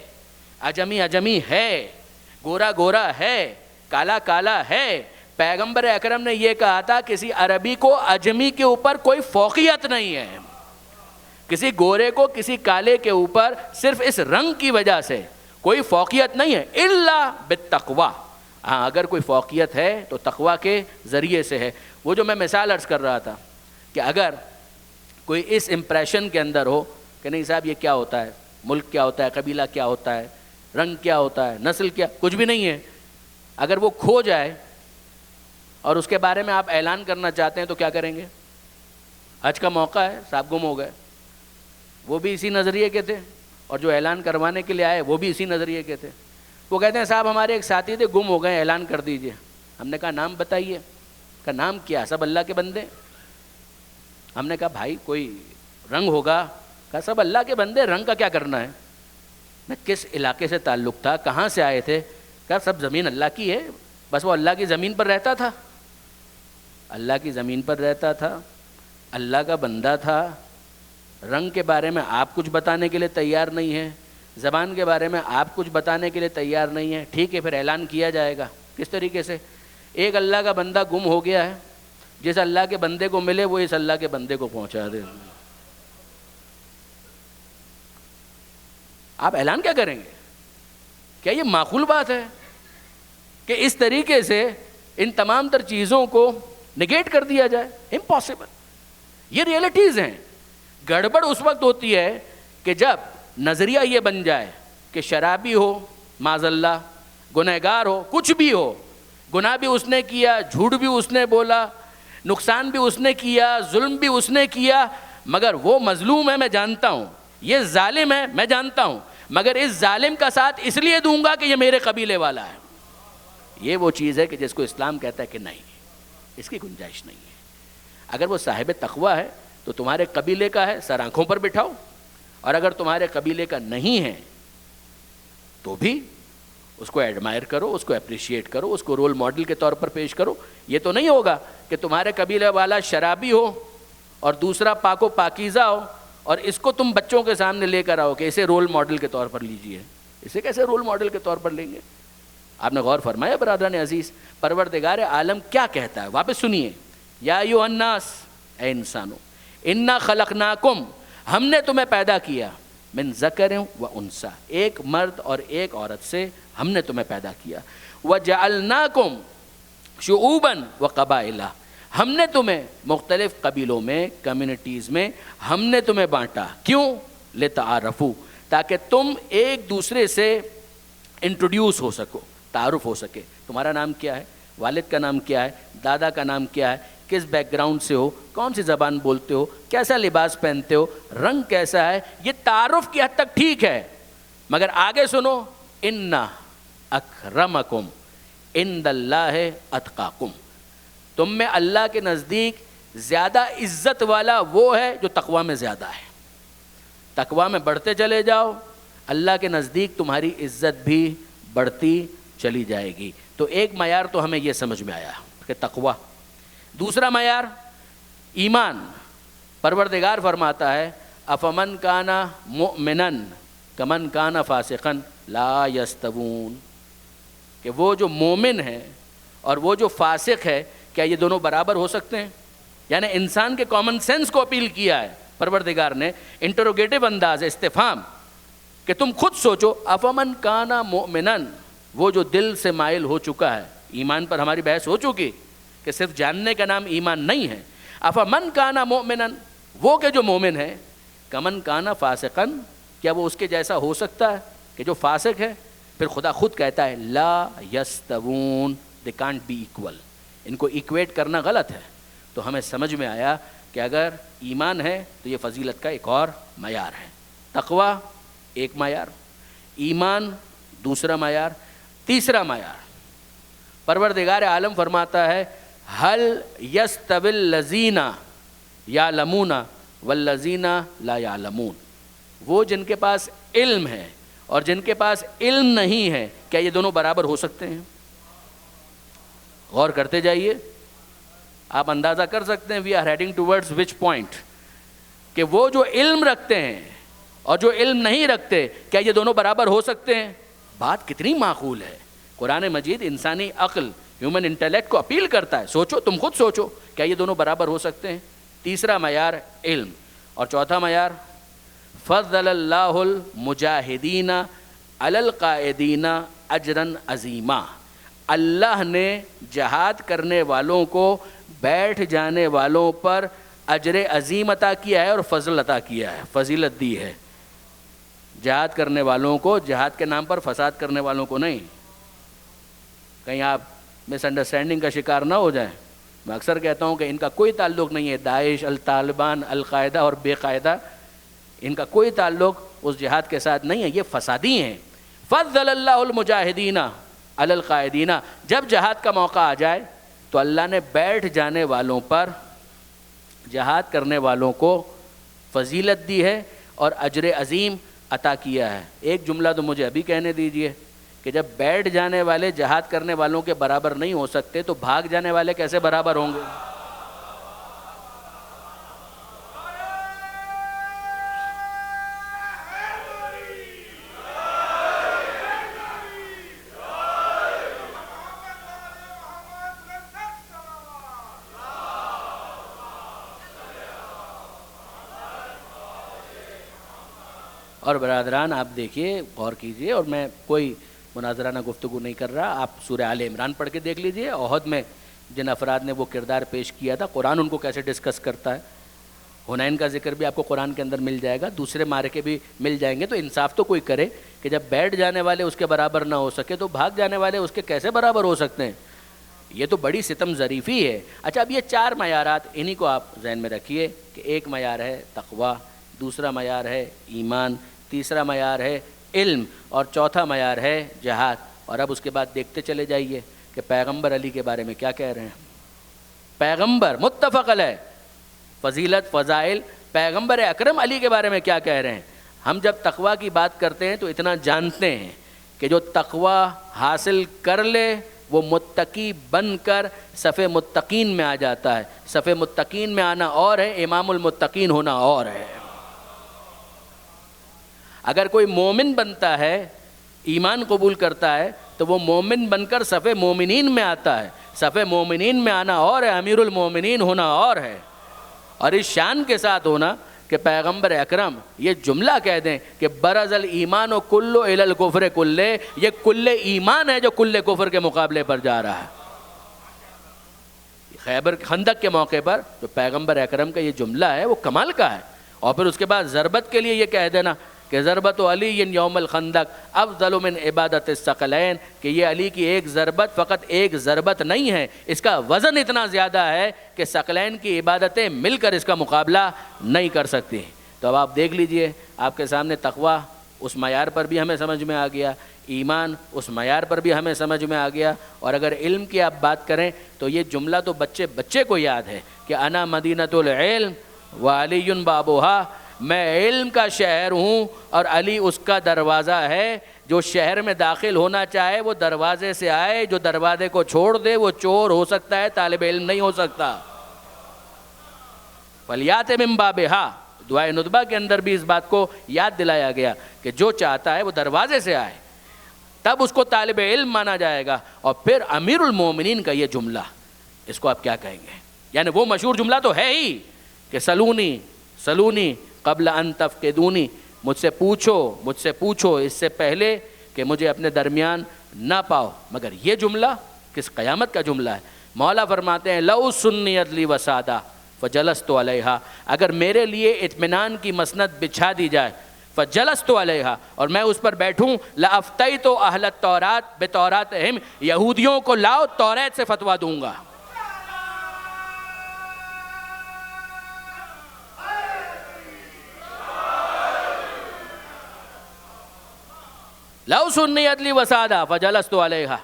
عجمی عجمی ہے، گورا گورا ہے، کالا کالا ہے. پیغمبر اکرم نے یہ کہا تھا کسی عربی کو عجمی کے اوپر کوئی فوقیت نہیں ہے، کسی گورے کو کسی کالے کے اوپر صرف اس رنگ کی وجہ سے کوئی فوقیت نہیں ہے، الا بالتقوی. ہاں اگر کوئی فوقیت ہے تو تقوی کے ذریعے سے ہے. وہ جو میں مثال عرض کر رہا تھا کہ اگر کوئی اس امپریشن کے اندر ہو کہ نہیں صاحب یہ کیا ہوتا ہے، ملک کیا ہوتا ہے، قبیلہ کیا ہوتا ہے، رنگ کیا ہوتا ہے، نسل کیا، کچھ بھی نہیں ہے، اگر وہ کھو جائے اور اس کے بارے میں آپ اعلان کرنا چاہتے ہیں تو کیا کریں گے؟ حج کا موقع ہے، صاحب گم ہو گئے، وہ بھی اسی نظریے کے تھے اور جو اعلان کروانے کے لیے آئے وہ بھی اسی نظریے کے تھے. وہ کہتے ہیں صاحب ہمارے ایک ساتھی تھے گم ہو گئے، اعلان کر دیجئے. ہم نے کہا نام بتائیے. کہا نام کیا؟ سب اللہ کے بندے. ہم نے کہا بھائی کوئی رنگ ہوگا؟ کہا سب اللہ کے بندے، رنگ کا کیا کرنا ہے؟ میں کس علاقے سے تعلق تھا، کہاں سے آئے تھے؟ کہا سب زمین اللہ کی ہے، بس وہ اللہ کی زمین پر رہتا تھا، اللہ کی زمین پر رہتا تھا، اللہ کا بندہ تھا, رنگ کے بارے میں آپ کچھ بتانے کے لیے تیار نہیں ہیں, زبان کے بارے میں آپ کچھ بتانے کے لیے تیار نہیں ہیں, ٹھیک ہے پھر اعلان کیا جائے گا. کس طریقے سے؟ ایک اللہ کا بندہ گم ہو گیا ہے, جس اللہ کے بندے کو ملے وہ اس اللہ کے بندے کو پہنچا دے. آپ اعلان کیا کریں گے؟ کیا یہ معقول بات ہے کہ اس طریقے سے ان تمام تر چیزوں کو نگیٹ کر دیا جائے؟ امپاسبل. یہ ریئلٹیز ہیں. گڑبڑ اس وقت ہوتی ہے کہ جب نظریہ یہ بن جائے کہ شرابی ہو, معاذ اللہ, گنہگار ہو, کچھ بھی ہو, گناہ بھی اس نے کیا, جھوٹ بھی اس نے بولا, نقصان بھی اس نے کیا, ظلم بھی اس نے کیا, مگر وہ مظلوم ہے, میں جانتا ہوں, یہ ظالم ہے, میں جانتا ہوں, مگر اس ظالم کا ساتھ اس لیے دوں گا کہ یہ میرے قبیلے والا ہے. یہ وہ چیز ہے کہ جس کو اسلام کہتا ہے کہ نہیں, اس کی گنجائش نہیں ہے. اگر وہ صاحب تقویٰ ہے تو تمہارے قبیلے کا ہے, سر آنکھوں پر بٹھاؤ, اور اگر تمہارے قبیلے کا نہیں ہے تو بھی اس کو ایڈمائر کرو, اس کو اپریشیٹ کرو, اس کو رول ماڈل کے طور پر پیش کرو. یہ تو نہیں ہوگا کہ تمہارے قبیلے والا شرابی ہو اور دوسرا پاک و پاکیزہ ہو اور اس کو تم بچوں کے سامنے لے کر آؤ کہ اسے رول ماڈل کے طور پر لیجئے. اسے کیسے رول ماڈل کے طور پر لیں گے؟ آپ نے غور فرمایا برادران عزیز, پروردگار عالم کیا کہتا ہے؟ واپس سنیے. یا ایھا الناس, اے انسانو, انا خلقناکم, ہم نے تمہیں پیدا کیا, من ذکر و انثی, ایک مرد اور ایک عورت سے ہم نے تمہیں پیدا کیا, وجعلناکم شعوبا و قبائل, ہم نے تمہیں مختلف قبیلوں میں, کمیونٹیز میں ہم نے تمہیں بانٹا. کیوں؟ لتعارفوا, تاکہ تم ایک دوسرے سے انٹروڈیوس ہو سکو, تعارف ہو سکے. تمہارا نام کیا ہے, والد کا نام کیا ہے, دادا کا نام کیا ہے, کس بیک گراؤنڈ سے ہو, کون سی زبان بولتے ہو, کیسا لباس پہنتے ہو, رنگ کیسا ہے, یہ تعارف کی حد تک ٹھیک ہے, مگر آگے سنو, ان اکرمکم عند اللہ اتقاکم, تم میں اللہ کے نزدیک زیادہ عزت والا وہ ہے جو تقویٰ میں زیادہ ہے. تقویٰ میں بڑھتے چلے جاؤ, اللہ کے نزدیک تمہاری عزت بھی بڑھتی چلی جائے گی. تو ایک معیار تو ہمیں یہ سمجھ میں آیا کہ تقویٰ. دوسرا معیار ایمان. پروردگار فرماتا ہے افمن کان مؤمنا کمن کان فاسقا لا یستوون, کہ وہ جو مومن ہے اور وہ جو فاسق ہے کیا یہ دونوں برابر ہو سکتے ہیں؟ یعنی انسان کے کامن سینس کو اپیل کیا ہے پروردگار نے, انٹروگیٹو انداز, استفہام, کہ تم خود سوچو. افمن کان مؤمنا, وہ جو دل سے مائل ہو چکا ہے, ایمان پر ہماری بحث ہو چکی کہ صرف جاننے کا نام ایمان نہیں ہے. افمن کان مؤمنا, وہ کہ جو مومن ہے, کمن کان فاسقا, کیا وہ اس کے جیسا ہو سکتا ہے کہ جو فاسق ہے؟ پھر خدا خود کہتا ہے لا یستوون, دے کانٹ بی ایکول, ان کو ایکویٹ کرنا غلط ہے. تو ہمیں سمجھ میں آیا کہ اگر ایمان ہے تو یہ فضیلت کا ایک اور معیار ہے. تقویٰ ایک معیار, ایمان دوسرا معیار. تیسرا معیار پروردگار عالم فرماتا ہے هل یستوی الذین یعلمون والذین لا یعلمون, وہ جن کے پاس علم ہے اور جن کے پاس علم نہیں ہے, کیا یہ دونوں برابر ہو سکتے ہیں؟ غور کرتے جائیے, آپ اندازہ کر سکتے ہیں we are heading towards which point, کہ وہ جو علم رکھتے ہیں اور جو علم نہیں رکھتے, کیا یہ دونوں برابر ہو سکتے ہیں؟ بات کتنی معقول ہے. قرآن مجید انسانی عقل, ہیومن انٹلیکٹ کو اپیل کرتا ہے. سوچو, تم خود سوچو, کیا یہ دونوں برابر ہو سکتے ہیں؟ تیسرا معیار علم. اور چوتھا معیار فضل اللہ المجاہدین علی القائدین اجرا عظیما, اللہ نے جہاد کرنے والوں کو بیٹھ جانے والوں پر اجر عظیم عطا کیا ہے اور فضل عطا کیا ہے, فضیلت دی ہے. جہاد کرنے والوں کو, جہاد کے نام پر فساد کرنے والوں کو نہیں. کہیں آپ مس انڈرسٹینڈنگ کا شکار نہ ہو جائیں. میں اکثر کہتا ہوں کہ ان کا کوئی تعلق نہیں ہے داعش, الطالبان, القاعدہ اور بے قاعدہ, ان کا کوئی تعلق اس جہاد کے ساتھ نہیں ہے, یہ فسادی ہیں. فضل اللہ المجاہدین علی القائدین, جب جہاد کا موقع آ جائے تو اللہ نے بیٹھ جانے والوں پر, جہاد کرنے والوں کو فضیلت دی ہے اور اجر عظیم عطا کیا ہے. ایک جملہ تو مجھے ابھی کہنے دیجئے کہ جب بیٹھ جانے والے جہاد کرنے والوں کے برابر نہیں ہو سکتے تو بھاگ جانے والے کیسے برابر ہوں گے؟ اور برادران آپ دیکھیے، غور کیجئے، اور میں کوئی مناظرانہ گفتگو نہیں کر رہا، آپ سورہ آل عمران پڑھ کے دیکھ لیجئے، احد میں جن افراد نے وہ کردار پیش کیا تھا، قرآن ان کو کیسے ڈسکس کرتا ہے۔ حنین کا ذکر بھی آپ کو قرآن کے اندر مل جائے گا، دوسرے معرکے بھی مل جائیں گے۔ تو انصاف تو کوئی کرے کہ جب بیٹھ جانے والے اس کے برابر نہ ہو سکے تو بھاگ جانے والے اس کے کیسے برابر ہو سکتے ہیں؟ یہ تو بڑی ستم ظریفی ہے۔ اچھا، اب یہ 4 معیارات، انہی کو آپ ذہن میں رکھیے کہ ایک معیار ہے تقویٰ، دوسرا معیار ہے ایمان، تیسرا معیار ہے علم، اور چوتھا معیار ہے جہاد۔ اور اب اس کے بعد دیکھتے چلے جائیے کہ پیغمبر علی کے بارے میں کیا کہہ رہے ہیں۔ پیغمبر متفق علیہ، فضیلت، فضائل، پیغمبر اکرم علی کے بارے میں کیا کہہ رہے ہیں۔ ہم جب تقویٰ کی بات کرتے ہیں تو اتنا جانتے ہیں کہ جو تقویٰ حاصل کر لے وہ متقی بن کر صف متقین میں آ جاتا ہے۔ صف متقین میں آنا اور ہے، امام المتقین ہونا اور ہے۔ اگر کوئی مومن بنتا ہے، ایمان قبول کرتا ہے، تو وہ مومن بن کر صف مومنین میں آتا ہے۔ صف مومنین میں آنا اور ہے، امیر المومنین ہونا اور ہے۔ اور اس شان کے ساتھ ہونا کہ پیغمبر اکرم یہ جملہ کہہ دیں کہ برز الایمان و کلو الی الکفر کلے، یہ کل ایمان ہے جو کل کفر کے مقابلے پر جا رہا ہے۔ خیبر خندق کے موقع پر جو پیغمبر اکرم کا یہ جملہ ہے وہ کمال کا ہے۔ اور پھر اس کے بعد ضربت کے لیے یہ کہہ دینا کہ ضربت علی یوم الخندق افضل من عبادت الثقلین، کہ یہ علی کی ایک ضربت فقط ایک ضربت نہیں ہے، اس کا وزن اتنا زیادہ ہے کہ ثقلین کی عبادتیں مل کر اس کا مقابلہ نہیں کر سکتی۔ تو اب آپ دیکھ لیجئے، آپ کے سامنے تقویٰ اس معیار پر بھی ہمیں سمجھ میں آ گیا، ایمان اس معیار پر بھی ہمیں سمجھ میں آ گیا، اور اگر علم کی آپ بات کریں تو یہ جملہ تو بچے کو یاد ہے کہ انا مدینۃ العلم وعلی بابوہا، میں علم کا شہر ہوں اور علی اس کا دروازہ ہے۔ جو شہر میں داخل ہونا چاہے وہ دروازے سے آئے، جو دروازے کو چھوڑ دے وہ چور ہو سکتا ہے، طالب علم نہیں ہو سکتا۔ فلیات من بابہا، دعائے ندبہ کے اندر بھی اس بات کو یاد دلایا گیا کہ جو چاہتا ہے وہ دروازے سے آئے، تب اس کو طالب علم مانا جائے گا۔ اور پھر امیر المومنین کا یہ جملہ، اس کو آپ کیا کہیں گے؟ یعنی وہ مشہور جملہ تو ہے ہی کہ سلونی قبل ان تفقدونی، مجھ سے پوچھو اس سے پہلے کہ مجھے اپنے درمیان نہ پاؤ۔ مگر یہ جملہ کس قیامت کا جملہ ہے؟ مولا فرماتے ہیں لو سنیت لی وسادہ فجلست علیہا، اگر میرے لیے اطمینان کی مسند بچھا دی جائے، فجلست علیہا، اور میں اس پر بیٹھوں، لافتیت اہل التورات بتوراتہم، یہودیوں کو لاؤ توریت سے فتویٰ دوں گا۔ لو سنیت لی وسادہ فجلست علیہا،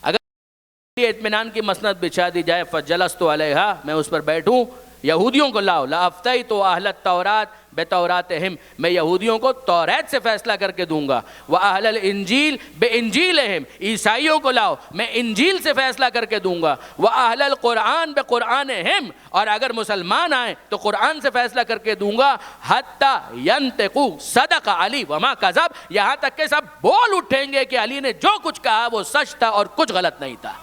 اگر اطمینان کی مسند بچھا دی جائے، فجلست علیہا، میں اس پر بیٹھوں، یہودیوں کو لاؤ، لافتیت اہل التورات بتوراتہم، میں یہودیوں کو توریت سے فیصلہ کر کے دوں گا، واہل الانجیل بانجیلہم، عیسائیوں کو لاؤ میں انجیل سے فیصلہ کر کے دوں گا، واہل القرآن بقرآنہم، اور اگر مسلمان آئیں تو قرآن سے فیصلہ کر کے دوں گا، حتی ینطقوا صدق علی وما کذب، یہاں تک کہ سب بول اٹھیں گے کہ علی نے جو کچھ کہا وہ سچ تھا اور کچھ غلط نہیں تھا۔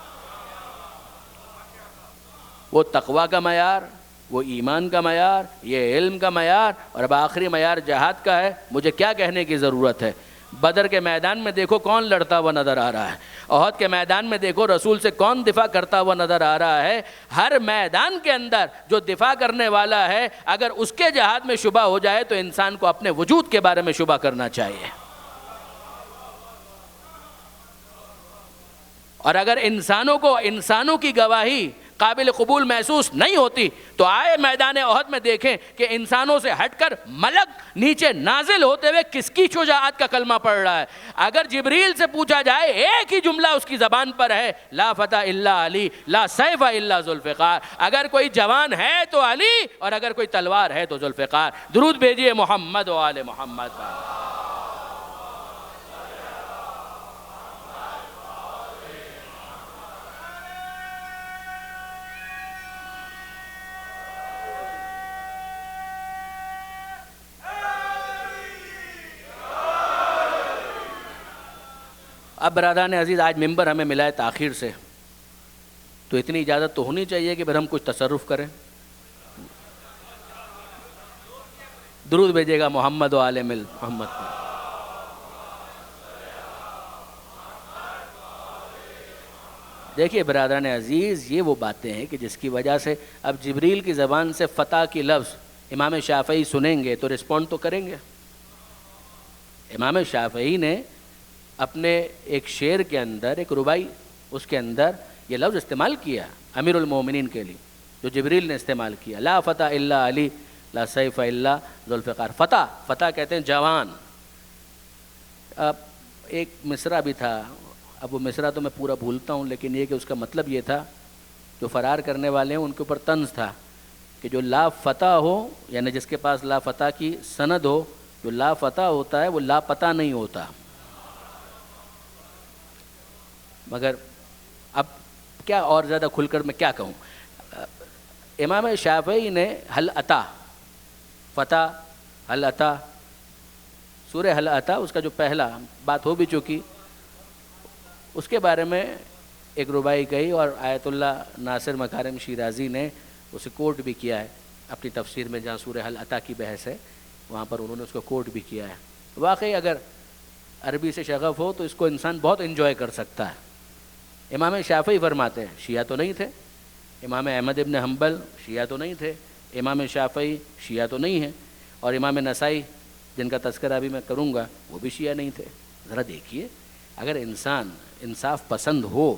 وہ تقویٰ کا معیار، وہ ایمان کا معیار، یہ علم کا معیار، اور اب آخری معیار جہاد کا ہے۔ مجھے کیا کہنے کی ضرورت ہے؟ بدر کے میدان میں دیکھو کون لڑتا ہوا نظر آ رہا ہے، احد کے میدان میں دیکھو رسول سے کون دفاع کرتا ہوا نظر آ رہا ہے۔ ہر میدان کے اندر جو دفاع کرنے والا ہے، اگر اس کے جہاد میں شبہ ہو جائے تو انسان کو اپنے وجود کے بارے میں شبہ کرنا چاہیے۔ اور اگر انسانوں کی گواہی قابل قبول محسوس نہیں ہوتی تو آئے میدان احد میں دیکھیں کہ انسانوں سے ہٹ کر ملک نیچے نازل ہوتے ہوئے کس کی شجاعت کا کلمہ پڑھ رہا ہے۔ اگر جبریل سے پوچھا جائے ایک ہی جملہ اس کی زبان پر ہے، لا فتح الا علی لا سیف الا ذوالفقار، اگر کوئی جوان ہے تو علی اور اگر کوئی تلوار ہے تو ذوالفقار۔ درود بھیجئے محمد و آل محمد پر۔ اب برادران عزیز، آج ممبر ہمیں ملا ہے تاخیر سے، تو اتنی اجازت تو ہونی چاہیے کہ پھر ہم کچھ تصرف کریں۔ درود بھیجے گا محمد و آل محمد پر۔ دیکھیے برادران عزیز، یہ وہ باتیں ہیں کہ جس کی وجہ سے اب جبریل کی زبان سے فتح کی لفظ امام شافعی سنیں گے تو رسپونڈ تو کریں گے۔ امام شافعی نے اپنے ایک شعر کے اندر، ایک ربائی، اس کے اندر یہ لفظ استعمال کیا امیر المومنین کے لیے، جو جبریل نے استعمال کیا، لا فتح الا علی لا سیف الا ذوالفقار۔ فتح، فتح کہتے ہیں جوان۔ اب ایک مصرع بھی تھا، اب وہ مصرع تو میں پورا بھولتا ہوں، لیکن یہ کہ اس کا مطلب یہ تھا، جو فرار کرنے والے ہیں ان کے اوپر طنز تھا کہ جو لا فتح ہو، یعنی جس کے پاس لا فتح کی سند ہو، جو لا فتح ہوتا ہے وہ لا پتہ نہیں ہوتا۔ مگر اب کیا اور زیادہ کھل کر میں کیا کہوں، امام شافعی نے حل عطا، فتح، حل عطا، سورہ حل عطا، اس کا جو پہلا بات ہو بھی چکی، اس کے بارے میں ایک ربائی کہی، اور آیت اللہ ناصر مکارم شیرازی نے اسے کوٹ بھی کیا ہے اپنی تفسیر میں، جہاں سورہ حل عطا کی بحث ہے وہاں پر انہوں نے اس کو کوٹ بھی کیا ہے۔ واقعی اگر عربی سے شغف ہو تو اس کو انسان بہت انجوائے کر سکتا ہے۔ امام شافعی فرماتے ہیں، شیعہ تو نہیں تھے، امام احمد ابن حنبل شیعہ تو نہیں تھے، امام شافعی شیعہ تو نہیں ہیں، اور امام نسائی جن کا تذکرہ ابھی میں کروں گا وہ بھی شیعہ نہیں تھے۔ ذرا دیکھیے، اگر انسان انصاف پسند ہو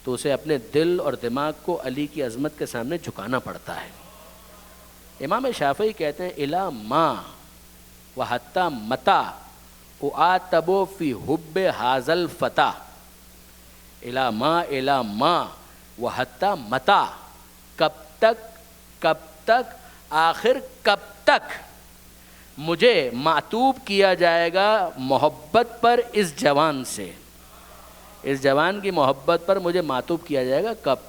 تو اسے اپنے دل اور دماغ کو علی کی عظمت کے سامنے جھکانا پڑتا ہے۔ امام شافعی کہتے ہیں الا ما و حتی متا اعاتب فی حب حاضل فتح، الا ما و حتی متا، کب تک آخر کب تک مجھے معتوب کیا جائے گا محبت پر اس جوان سے، اس جوان کی محبت پر مجھے معتوب کیا جائے گا، کب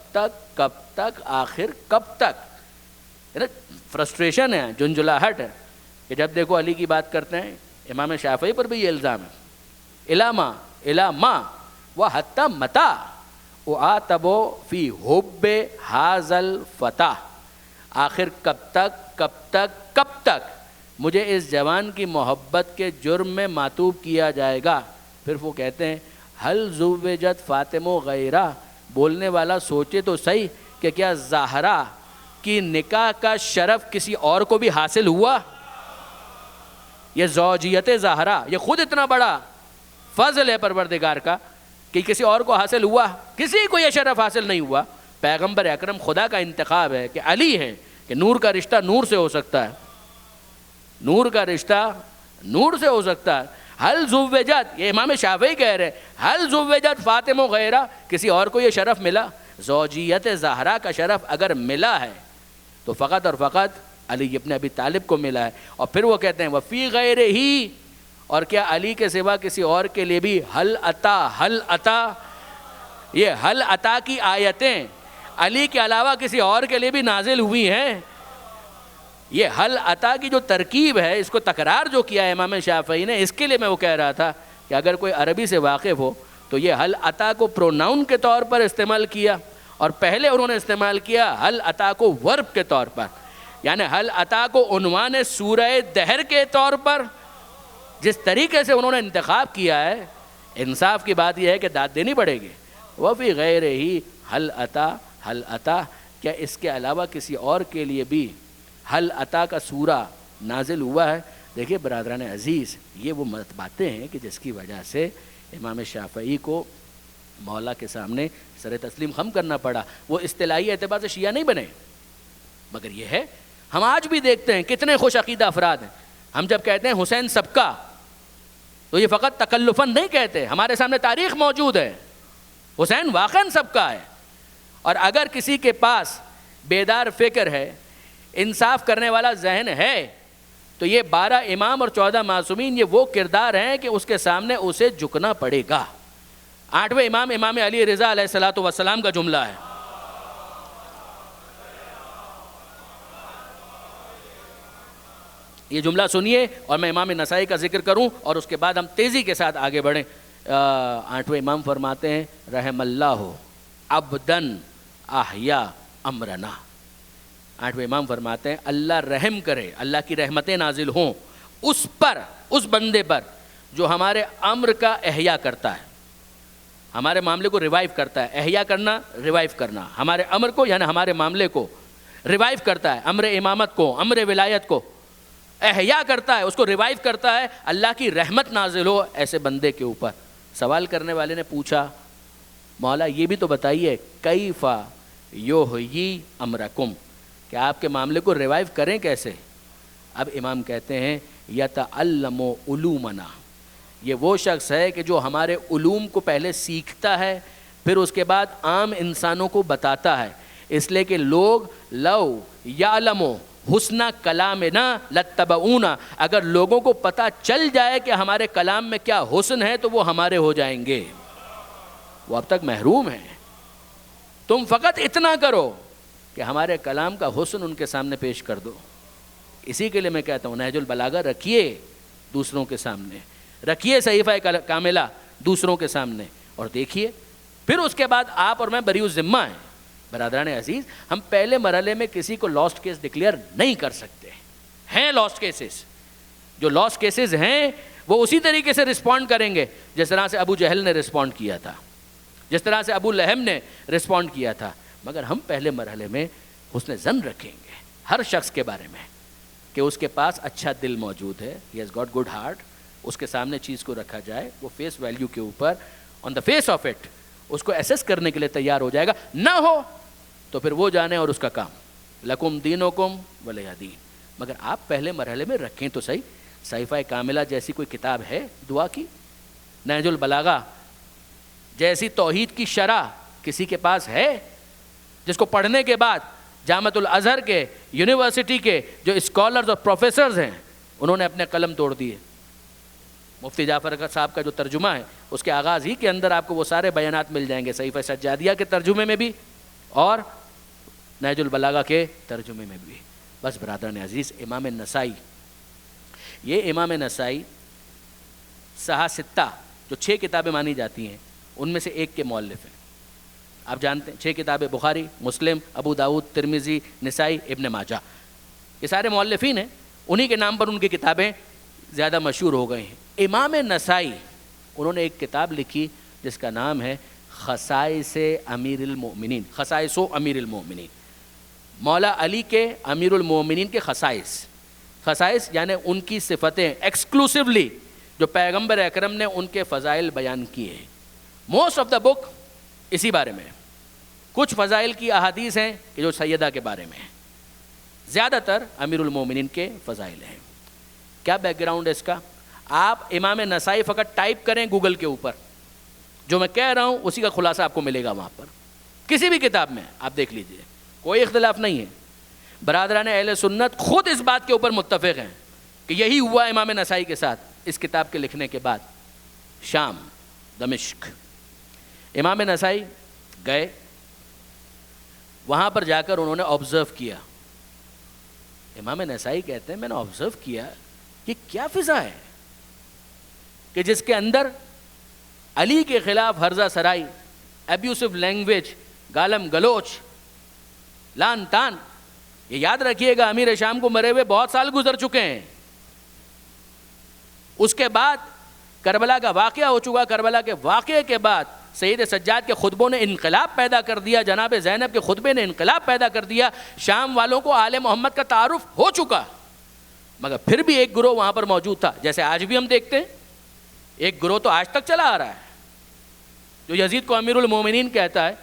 تک آخر کب تک۔ فرسٹریشن ہے، جنجلاہٹ ہے کہ جب دیکھو علی کی بات کرتے ہیں۔ امام شافعی پر بھی یہ الزام ہے، الا ما و حتی متا اعاتب فی حب حاضل فتح، آخر کب تک مجھے اس جوان کی محبت کے جرم میں معتوب کیا جائے گا۔ پھر وہ کہتے ہیں حل زوجت فاطمہ غیرہ، بولنے والا سوچے تو صحیح کہ کیا زہرا کی نکاح کا شرف کسی اور کو بھی حاصل ہوا؟ یہ زوجیت زہرا، یہ خود اتنا بڑا فضل ہے پروردگار کا کہ کسی اور کو حاصل ہوا؟ کسی کو یہ شرف حاصل نہیں ہوا۔ پیغمبر اکرم خدا کا انتخاب ہے کہ علی ہیں، کہ نور کا رشتہ نور سے ہو سکتا ہے، نور کا رشتہ نور سے ہو سکتا ہے۔ حل زوجت، یہ امام شافعی کہہ رہے ہیں، حل زوجت فاطمہ غیرہ، کسی اور کو یہ شرف ملا؟ زوجیت زہرا کا شرف اگر ملا ہے تو فقط اور فقط علی ابن ابی طالب کو ملا ہے۔ اور پھر وہ کہتے ہیں وفی غیر ہی، اور کیا علی کے سوا کسی اور کے لیے بھی حل عطا، یہ حل عطا کی آیتیں علی کے علاوہ کسی اور کے لیے بھی نازل ہوئی ہیں؟ یہ حل عطا کی جو ترکیب ہے، اس کو تکرار جو کیا ہے امام شافعی نے، اس کے لیے میں وہ کہہ رہا تھا کہ اگر کوئی عربی سے واقف ہو تو یہ حل عطا کو پروناؤن کے طور پر استعمال کیا، اور پہلے انہوں نے استعمال کیا حل عطا کو ورب کے طور پر، یعنی حل عطا کو عنوان سورہ دہر کے طور پر۔ جس طریقے سے انہوں نے انتخاب کیا ہے، انصاف کی بات یہ ہے کہ داد دینی پڑے گی۔ وفی غیر ہی حل عطا، کیا اس کے علاوہ کسی اور کے لیے بھی حل عطا کا سورہ نازل ہوا ہے؟ دیکھیے برادران عزیز، یہ وہ باتیں ہیں کہ جس کی وجہ سے امام شافعی کو مولا کے سامنے سر تسلیم خم کرنا پڑا۔ وہ اصطلاحی اعتبار سے شیعہ نہیں بنے، مگر یہ ہے ہم آج بھی دیکھتے ہیں کتنے خوش عقیدہ افراد ہیں۔ ہم جب کہتے ہیں حسین سبقہ، تو یہ فقط تکلفاً نہیں کہتے، ہمارے سامنے تاریخ موجود ہے، حسین واقعاً سبقہ ہے۔ اور اگر کسی کے پاس بیدار فکر ہے، انصاف کرنے والا ذہن ہے، تو یہ 12 امام اور 14 معصومین یہ وہ کردار ہیں کہ اس کے سامنے اسے جھکنا پڑے گا۔ 8ویں امام امام علی رضا علیہ الصلوۃ والسلام کا جملہ ہے۔ یہ جملہ سنیے اور میں امام نسائی کا ذکر کروں اور اس کے بعد ہم تیزی کے ساتھ آگے بڑھیں۔ 8ویں امام فرماتے ہیں رحم اللہ عبدن احیا امرنا، 8ویں امام فرماتے ہیں اللہ رحم کرے، اللہ کی رحمتیں نازل ہوں اس پر، اس بندے پر جو ہمارے امر کا احیا کرتا ہے، ہمارے معاملے کو ریوائیو کرتا ہے. احیا کرنا، ریوائیو کرنا، ہمارے امر کو یعنی ہمارے معاملے کو ریوائیو کرتا ہے، امر امامت کو، امر ولایت کو احیا کرتا ہے، اس کو ریوائیو کرتا ہے. اللہ کی رحمت نازل ہو ایسے بندے کے اوپر. سوال کرنے والے نے پوچھا مولا یہ بھی تو بتائیے کیف یحیی امرکم، کہ آپ کے معاملے کو ریوائیو کریں کیسے؟ اب امام کہتے ہیں یتعلم علومنا، یہ وہ شخص ہے کہ جو ہمارے علوم کو پہلے سیکھتا ہے پھر اس کے بعد عام انسانوں کو بتاتا ہے. اس لیے کہ لوگ لو یعلموا حسن کلامنا لاتبعونا، اگر لوگوں کو پتہ چل جائے کہ ہمارے کلام میں کیا حسن ہے تو وہ ہمارے ہو جائیں گے. وہ اب تک محروم ہیں. تم فقط اتنا کرو کہ ہمارے کلام کا حسن ان کے سامنے پیش کر دو. اسی کے لیے میں کہتا ہوں نہج البلاغہ رکھیے دوسروں کے سامنے، رکھیے صحیفہ کاملہ دوسروں کے سامنے اور دیکھیے، پھر اس کے بعد آپ اور میں بری الذمہ ہیں. برادران عزیز، ہم پہلے مرحلے میں کسی کو لاسٹ کیس ڈکلیئر نہیں کر سکتے. ہیں لاسٹ کیسز، جو لاسٹ کیسز ہیں وہ اسی طریقے سے رسپونڈ کریں گے جس طرح سے ابو جہل نے رسپونڈ کیا تھا، جس طرح سے ابو لہب نے رسپونڈ کیا تھا. مگر ہم پہلے مرحلے میں حسن ظن رکھیں گے ہر شخص کے بارے میں کہ اس کے پاس اچھا دل موجود ہے، he has got good heart. اس کے سامنے چیز کو رکھا جائے، وہ فیس ویلیو کے اوپر آن دا فیس آف اٹ اس کو ایسیس کرنے کے لیے تیار ہو جائے گا. نہ ہو تو پھر وہ جانے اور اس کا کام، لکم دینکم ولی دین. مگر آپ پہلے مرحلے میں رکھیں تو صحیح. صحیفہ کاملہ جیسی کوئی کتاب ہے دعا کی، نہج البلاغہ جیسی توحید کی شرح کسی کے پاس ہے جس کو پڑھنے کے بعد جامعۃ الازہر کے، یونیورسٹی کے جو اسکالرز اور پروفیسرز ہیں انہوں نے اپنے قلم توڑ دیے. مفتی جعفر صاحب کا جو ترجمہ ہے اس کے آغاز ہی کے اندر آپ کو وہ سارے بیانات مل جائیں گے، صحیفہ سجادیہ کے ترجمے میں بھی اور نہج البلاغہ کے ترجمے میں بھی. بس برادران عزیز، امام نسائی، یہ امام نسائی صحاح ستہ جو 6 کتابیں مانی جاتی ہیں ان میں سے ایک کے مؤلف ہیں. آپ جانتے ہیں 6 کتابیں بخاری، مسلم، ابو داؤد، ترمذی، نسائی، ابن ماجہ، یہ سارے مؤلفین ہیں. انہی کے نام پر ان کی کتابیں زیادہ مشہور ہو گئی ہیں. امام نسائی انہوں نے ایک کتاب لکھی جس کا نام ہے خصائص امیر المؤمنین، خصائص و امیر المؤمنین، مولا علی کے امیر المؤمنین کے خصائص. خصائص یعنی ان کی صفتیں ایکسکلوسیولی جو پیغمبر اکرم نے ان کے فضائل بیان کیے ہیں. موسٹ آف دا بک اسی بارے میں. کچھ فضائل کی احادیث ہیں کہ جو سیدہ کے بارے میں ہیں، زیادہ تر امیر المومنین کے فضائل ہیں. کیا بیک گراؤنڈ ہے اس کا؟ آپ امام نسائی فقط ٹائپ کریں گوگل کے اوپر، جو میں کہہ رہا ہوں اسی کا خلاصہ آپ کو ملے گا وہاں پر، کسی بھی کتاب میں آپ دیکھ لیجئے، کوئی اختلاف نہیں ہے. برادران اہل سنت خود اس بات کے اوپر متفق ہیں کہ یہی ہوا امام نسائی کے ساتھ. اس کتاب کے لکھنے کے بعد شام، دمشق، امام نسائی گئے، وہاں پر جا کر انہوں نے آبزرو کیا. امام نسائی کہتے ہیں میں نے آبزرو کیا کہ کیا فضا ہے کہ جس کے اندر علی کے خلاف ہرزہ سرائی، ابیوسو لینگویج، گالم گلوچ، لان تان. یہ یاد رکھیے گا امیر شام کو مرے ہوئے بہت سال گزر چکے ہیں. اس کے بعد کربلا کا واقعہ ہو چکا. کربلا کے واقعے کے بعد سید سجاد کے خطبوں نے انقلاب پیدا کر دیا، جناب زینب کے خطبے نے انقلاب پیدا کر دیا. شام والوں کو آل محمد کا تعارف ہو چکا، مگر پھر بھی ایک گروہ وہاں پر موجود تھا، جیسے آج بھی ہم دیکھتے ہیں. ایک گروہ تو آج تک چلا آ رہا ہے جو یزید کو امیر المومنین کہتا ہے،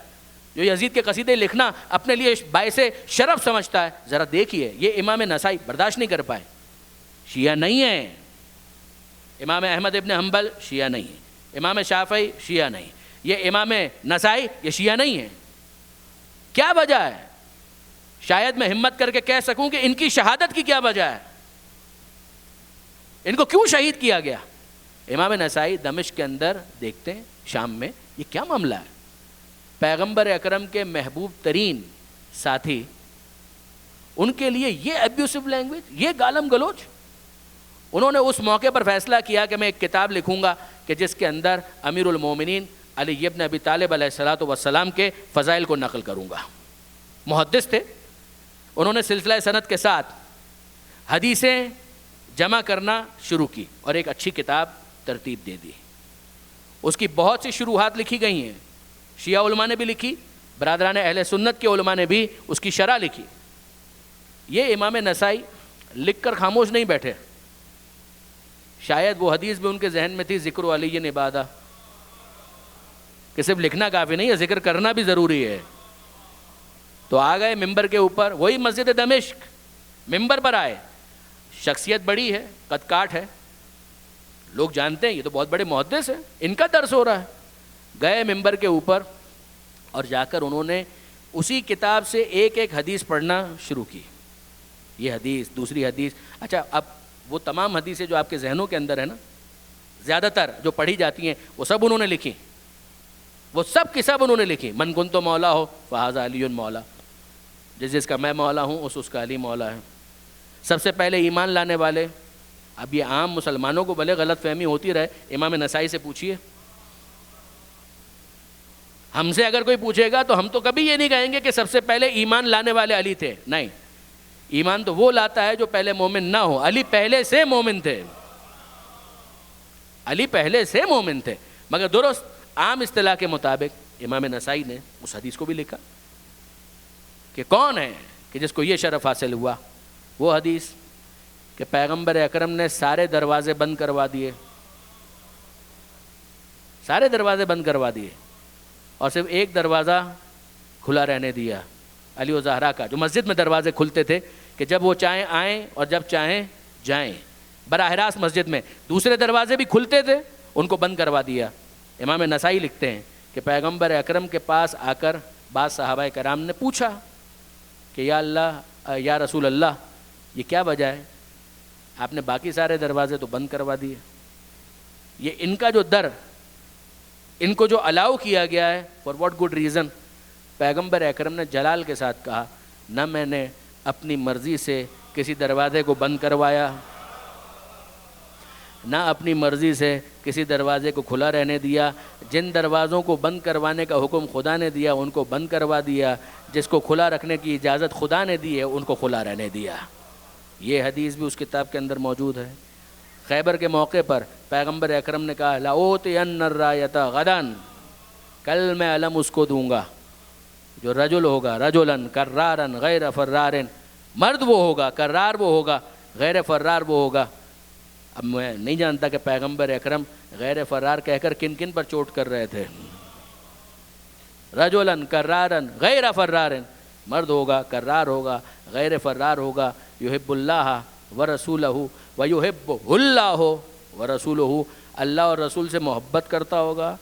جو یزید کے قصیدے لکھنا اپنے لیے باعث شرف سمجھتا ہے. ذرا دیکھیے یہ امام نسائی برداشت نہیں کر پائے. شیعہ نہیں ہیں. امام احمد ابن حنبل شیعہ نہیں ہیں. امام شافعی شیعہ نہیں. یہ امام نسائی یہ شیعہ نہیں ہیں. کیا وجہ ہے؟ شاید میں ہمت کر کے کہہ سکوں کہ ان کی شہادت کی کیا وجہ ہے، ان کو کیوں شہید کیا گیا. امام نسائی دمشق کے اندر دیکھتے ہیں، شام میں یہ کیا معاملہ ہے. پیغمبر اکرم کے محبوب ترین ساتھی، ان کے لیے یہ ابیوسو لینگویج، یہ گالم گلوچ. انہوں نے اس موقع پر فیصلہ کیا کہ میں ایک کتاب لکھوں گا کہ جس کے اندر امیر المومنین علی ابن ابی طالب علیہ الصلوۃ والسلام کے فضائل کو نقل کروں گا. محدث تھے، انہوں نے سلسلہ سند کے ساتھ حدیثیں جمع کرنا شروع کی اور ایک اچھی کتاب ترتیب دے دی. اس کی بہت سی شروحات لکھی گئی ہیں, شیعہ علماء نے بھی لکھی, برادران اہل سنت کے علماء نے بھی اس کی شرح لکھی. یہ امام نسائی لکھ کر خاموش نہیں بیٹھے. شاید وہ حدیث بھی ان کے ذہن میں تھی, ذکر علی عبادہ, کہ صرف لکھنا کافی نہیں ہے, ذکر کرنا بھی ضروری ہے. تو آ گئے ممبر کے اوپر, وہی مسجد دمشق, ممبر پر آئے. شخصیت بڑی ہے, قد کاٹ ہے, لوگ جانتے ہیں یہ تو بہت بڑے محدث ہیں, ان کا درس ہو رہا ہے. گئے ممبر کے اوپر اور جا کر انہوں نے اسی کتاب سے ایک ایک حدیث پڑھنا شروع کی. یہ حدیث, دوسری حدیث. اچھا, اب وہ تمام حدیثیں جو آپ کے ذہنوں کے اندر ہے نا, زیادہ تر جو پڑھی جاتی ہیں وہ سب انہوں نے لکھی, وہ سب کی سب انہوں نے لکھی. من کنت مولا ہو فہذا علی مولا, جس کا میں مولا ہوں اس کا علی مولا ہے. سب سے پہلے ایمان لانے والے, اب یہ عام مسلمانوں کو بھلے غلط فہمی ہوتی رہے, امام نسائی سے پوچھیے. ہم سے اگر کوئی پوچھے گا تو ہم تو کبھی یہ نہیں کہیں گے کہ سب سے پہلے ایمان لانے والے علی تھے. نہیں, ایمان تو وہ لاتا ہے جو پہلے مومن نہ ہو. علی پہلے سے مومن تھے, علی پہلے سے مومن تھے, مگر درست عام اصطلاح کے مطابق امام نسائی نے اس حدیث کو بھی لکھا کہ کون ہے کہ جس کو یہ شرف حاصل ہوا. وہ حدیث کہ پیغمبر اکرم نے سارے دروازے بند کروا دیے, سارے دروازے بند کروا دیے اور صرف ایک دروازہ کھلا رہنے دیا, علی و زہرا کا, جو مسجد میں دروازے کھلتے تھے کہ جب وہ چاہیں آئیں اور جب چاہیں جائیں براہ راست مسجد میں. دوسرے دروازے بھی کھلتے تھے, ان کو بند کروا دیا. امام نسائی لکھتے ہیں کہ پیغمبر اکرم کے پاس آ کر بعض صحابہ کرام نے پوچھا کہ یا اللہ, یا رسول اللہ, یہ کیا وجہ ہے, آپ نے باقی سارے دروازے تو بند کروا دیے. یہ ان کا جو در, ان کو جو الاؤ کیا گیا ہے, فار واٹ گڈ ریزن. پیغمبر اکرم نے جلال کے ساتھ کہا, نہ میں نے اپنی مرضی سے کسی دروازے کو بند کروایا, نہ اپنی مرضی سے کسی دروازے کو کھلا رہنے دیا. جن دروازوں کو بند کروانے کا حکم خدا نے دیا ان کو بند کروا دیا, جس کو کھلا رکھنے کی اجازت خدا نے دی ہے ان کو کھلا رہنے دیا. یہ حدیث بھی اس کتاب کے اندر موجود ہے. خیبر کے موقع پر پیغمبر اکرم نے کہا لَأُوتِيَنَّ الرَّایَةَ غَدًا, کل میں علم اس کو دوں گا جو رجل ہوگا, رجلاً کرارن غیر فرارن, مرد وہ ہوگا, کرار وہ ہوگا, غیر فرار وہ ہوگا. اب میں نہیں جانتا کہ پیغمبر اکرم غیر فرار کہہ کر کن کن پر چوٹ کر رہے تھے. رجلاً کرارن غیر فرارن, مرد ہوگا, کرار ہوگا, غیر فرار ہوگا. یحب اللہ ورسولہ ویحبہ اللہ ورسولہ, اللہ اور رسول سے محبت کرتا ہوگا,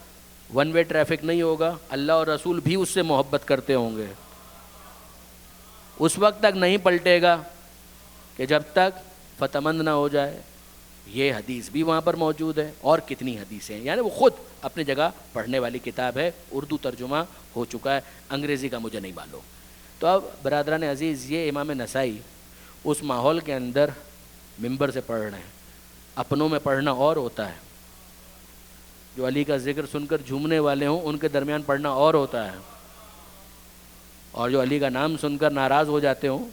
ون وے ٹریفک نہیں ہوگا, اللہ اور رسول بھی اس سے محبت کرتے ہوں گے. اس وقت تک نہیں پلٹے گا کہ جب تک فتح مند نہ ہو جائے. یہ حدیث بھی وہاں پر موجود ہے, اور کتنی حدیثیں ہیں. یعنی وہ خود اپنی جگہ پڑھنے والی کتاب ہے, اردو ترجمہ ہو چکا ہے, انگریزی کا مجھے نہیں معلوم. تو اب برادران عزیز, یہ امام نسائی اس ماحول کے اندر ممبر سے پڑھ رہے ہیں. اپنوں میں پڑھنا اور ہوتا ہے, جو علی کا ذکر سن کر جھومنے والے ہوں ان کے درمیان پڑھنا اور ہوتا ہے, اور جو علی کا نام سن کر ناراض ہو جاتے ہوں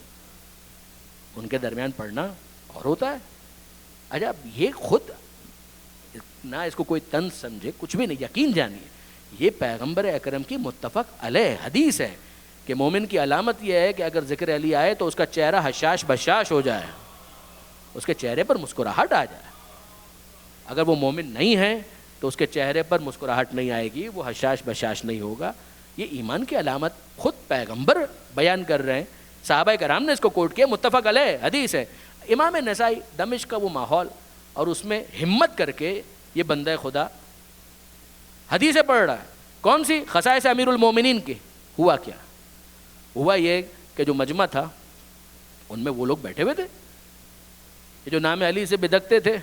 ان کے درمیان پڑھنا اور ہوتا ہے. اچھا, یہ خود نہ اس کو کوئی طنز سمجھے, کچھ بھی نہیں, یقین جانیے یہ پیغمبر اکرم کی متفق علیہ حدیث ہے کہ مومن کی علامت یہ ہے کہ اگر ذکر علی آئے تو اس کا چہرہ حشاش بشاش ہو جائے, اس کے چہرے پر مسکراہٹ آ جائے. اگر وہ مومن نہیں ہے تو اس کے چہرے پر مسکراہٹ نہیں آئے گی, وہ حشاش بشاش نہیں ہوگا. یہ ایمان کی علامت خود پیغمبر بیان کر رہے ہیں, صحابہ کرام نے اس کو کوٹ کیا, متفق علیہ حدیث ہے. امام نسائی دمشق کا وہ ماحول, اور اس میں ہمت کر کے یہ بندہ خدا حدیثیں پڑھ رہا ہے. کون سی؟ خصائص امیر المومنین کی. ہوا کیا؟ ہوا یہ کہ جو مجمع تھا ان میں وہ لوگ بیٹھے ہوئے تھے جو نام علی سے بدکتے تھے,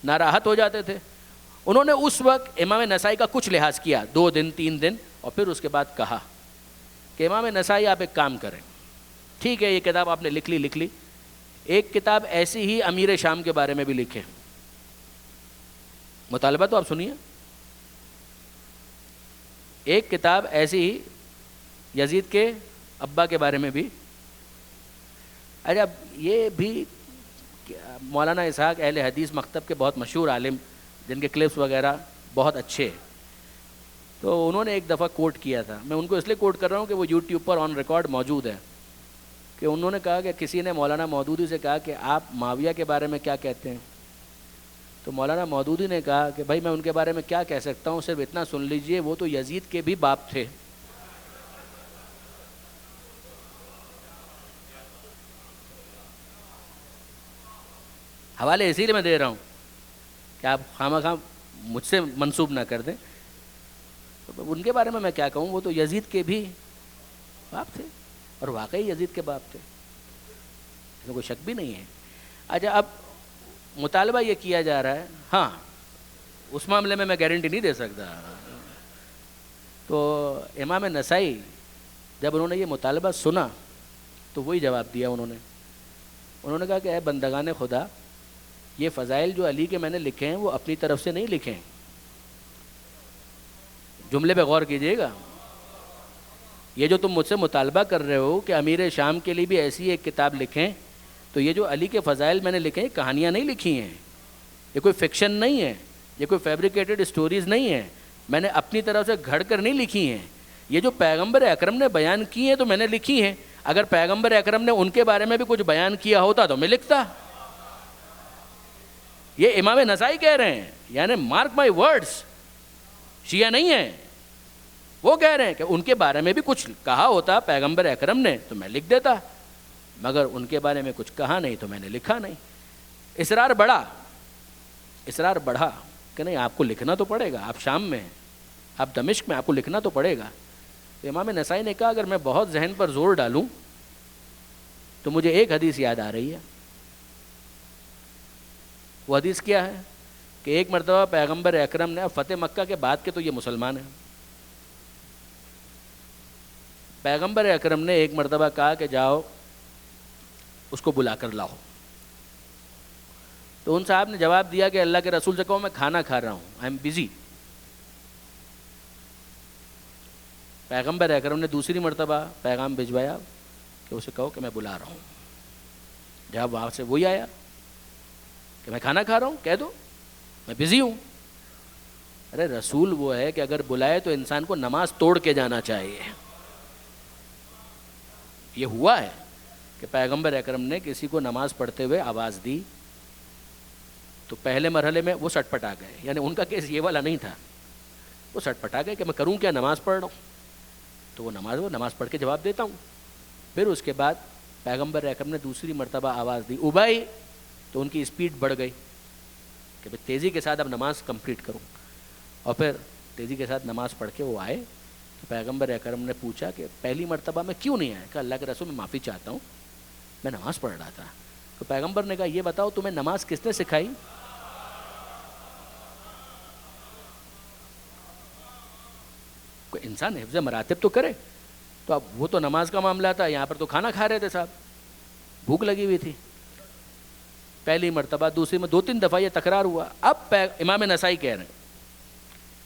ناراحت ہو جاتے تھے. انہوں نے اس وقت امام نسائی کا کچھ لحاظ کیا, 2 دن 3 دن, اور پھر اس کے بعد کہا کہ امام نسائی آپ ایک کام کریں, ٹھیک ہے یہ کتاب آپ نے لکھ لی, ایک کتاب ایسی ہی امیر شام کے بارے میں بھی لکھیں. مطالبہ تو آپ سنیے. ایک کتاب ایسی ہی یزید کے ابا کے بارے میں بھی, اچھا یہ بھی مولانا اسحاق اہل حدیث مکتب کے بہت مشہور عالم جن کے کلپس وغیرہ بہت اچھے ہیں، تو انہوں نے ایک دفعہ کوٹ کیا تھا، میں ان کو اس لیے کوٹ کر رہا ہوں کہ وہ یوٹیوب پر آن ریکارڈ موجود ہے، کہ انہوں نے کہا کہ کسی نے مولانا مودودی سے کہا کہ آپ معاویہ کے بارے میں کیا کہتے ہیں، تو مولانا مودودی نے کہا کہ بھائی میں ان کے بارے میں کیا کہہ سکتا ہوں، صرف اتنا سن لیجئے وہ تو یزید کے بھی باپ تھے۔ حوالے اسی لیے میں دے رہا ہوں کہ آپ خواہ خواہ مجھ سے منسوب نہ کر دیں، تو ان کے بارے میں کیا کہوں، وہ تو یزید کے بھی باپ تھے، اور واقعی یزید کے باپ تھے، اس میں کوئی شک بھی نہیں ہے۔ اچھا اب مطالبہ یہ کیا جا رہا ہے، ہاں اس معاملے میں گارنٹی نہیں دے سکتا، تو امام نسائی جب انہوں نے یہ مطالبہ سنا تو وہی جواب دیا، انہوں نے کہا کہ اے بندگان خدا، یہ فضائل جو علی کے میں نے لکھے ہیں وہ اپنی طرف سے نہیں لکھے ہیں، جملے پہ غور کیجئے گا، یہ جو تم مجھ سے مطالبہ کر رہے ہو کہ امیر شام کے لیے بھی ایسی ایک کتاب لکھیں، تو یہ جو علی کے فضائل میں نے لکھے ہیں کہانیاں نہیں لکھی ہیں، یہ کوئی فکشن نہیں ہے، یہ کوئی فیبریکیٹڈ سٹوریز نہیں ہیں، میں نے اپنی طرف سے گھڑ کر نہیں لکھی ہیں، یہ جو پیغمبر اکرم نے بیان کی ہیں تو میں نے لکھی ہیں، اگر پیغمبر اکرم نے ان کے بارے میں بھی کچھ بیان کیا ہوتا تو میں لکھتا۔ یہ امام نسائی کہہ رہے ہیں، یعنی مارک مائی ورڈز، شیعہ نہیں ہیں، وہ کہہ رہے ہیں کہ ان کے بارے میں بھی کچھ کہا ہوتا پیغمبر اکرم نے تو میں لکھ دیتا، مگر ان کے بارے میں کچھ کہا نہیں تو میں نے لکھا نہیں۔ اصرار بڑھا کہ نہیں آپ کو لکھنا تو پڑے گا، آپ شام میں ہیں، آپ دمشق میں، آپ کو لکھنا تو پڑے گا۔ تو امام نسائی نے کہا اگر میں بہت ذہن پر زور ڈالوں تو مجھے ایک حدیث یاد آ رہی ہے، وہ حدیث کیا ہے کہ ایک مرتبہ پیغمبر اکرم نے، فتح مکہ کے بعد کے تو یہ مسلمان ہیں، پیغمبر اکرم نے ایک مرتبہ کہا کہ جاؤ اس کو بلا کر لاؤ، تو ان صاحب نے جواب دیا کہ اللہ کے رسول سے کہو میں کھانا کھا رہا ہوں، آئی ایم بزی۔ پیغمبر اکرم نے دوسری مرتبہ پیغام بھجوایا کہ اسے کہو کہ میں بلا رہا ہوں، جب وہاں سے وہی آیا کہ میں کھانا کھا رہا ہوں، کہہ دو میں بزی ہوں۔ ارے رسول وہ ہے کہ اگر بلائے تو انسان کو نماز توڑ کے جانا چاہیے۔ یہ ہوا ہے کہ پیغمبر اکرم نے کسی کو نماز پڑھتے ہوئے آواز دی تو پہلے مرحلے میں وہ سٹ پٹا گئے، یعنی ان کا کیس یہ والا نہیں تھا، وہ سٹ پٹا گئے کہ میں کروں کیا، نماز پڑھ رہا ہوں، تو وہ نماز پڑھ کے جواب دیتا ہوں۔ پھر اس کے بعد پیغمبر اکرم نے دوسری مرتبہ آواز دی ابائی، تو ان کی اسپیڈ بڑھ گئی کہ میں تیزی کے ساتھ اب نماز کمپلیٹ کروں، اور پھر تیزی کے ساتھ نماز پڑھ کے وہ آئے تو پیغمبر اکرم نے پوچھا کہ پہلی مرتبہ میں کیوں نہیں آیا، کہ اللہ کے رسول میں معافی چاہتا ہوں، میں نماز پڑھ رہا تھا۔ تو پیغمبر نے کہا یہ بتاؤ تمہیں نماز کس نے سکھائی؟ کوئی انسان حفظ مراتب تو کرے، تو اب وہ تو نماز کا معاملہ تھا، یہاں پر تو کھانا کھا رہے تھے صاحب، بھوک لگی ہوئی تھی۔ پہلی مرتبہ، دوسری میں 2-3 دفعہ یہ تکرار ہوا۔ اب امام نسائی کہہ رہے ہیں،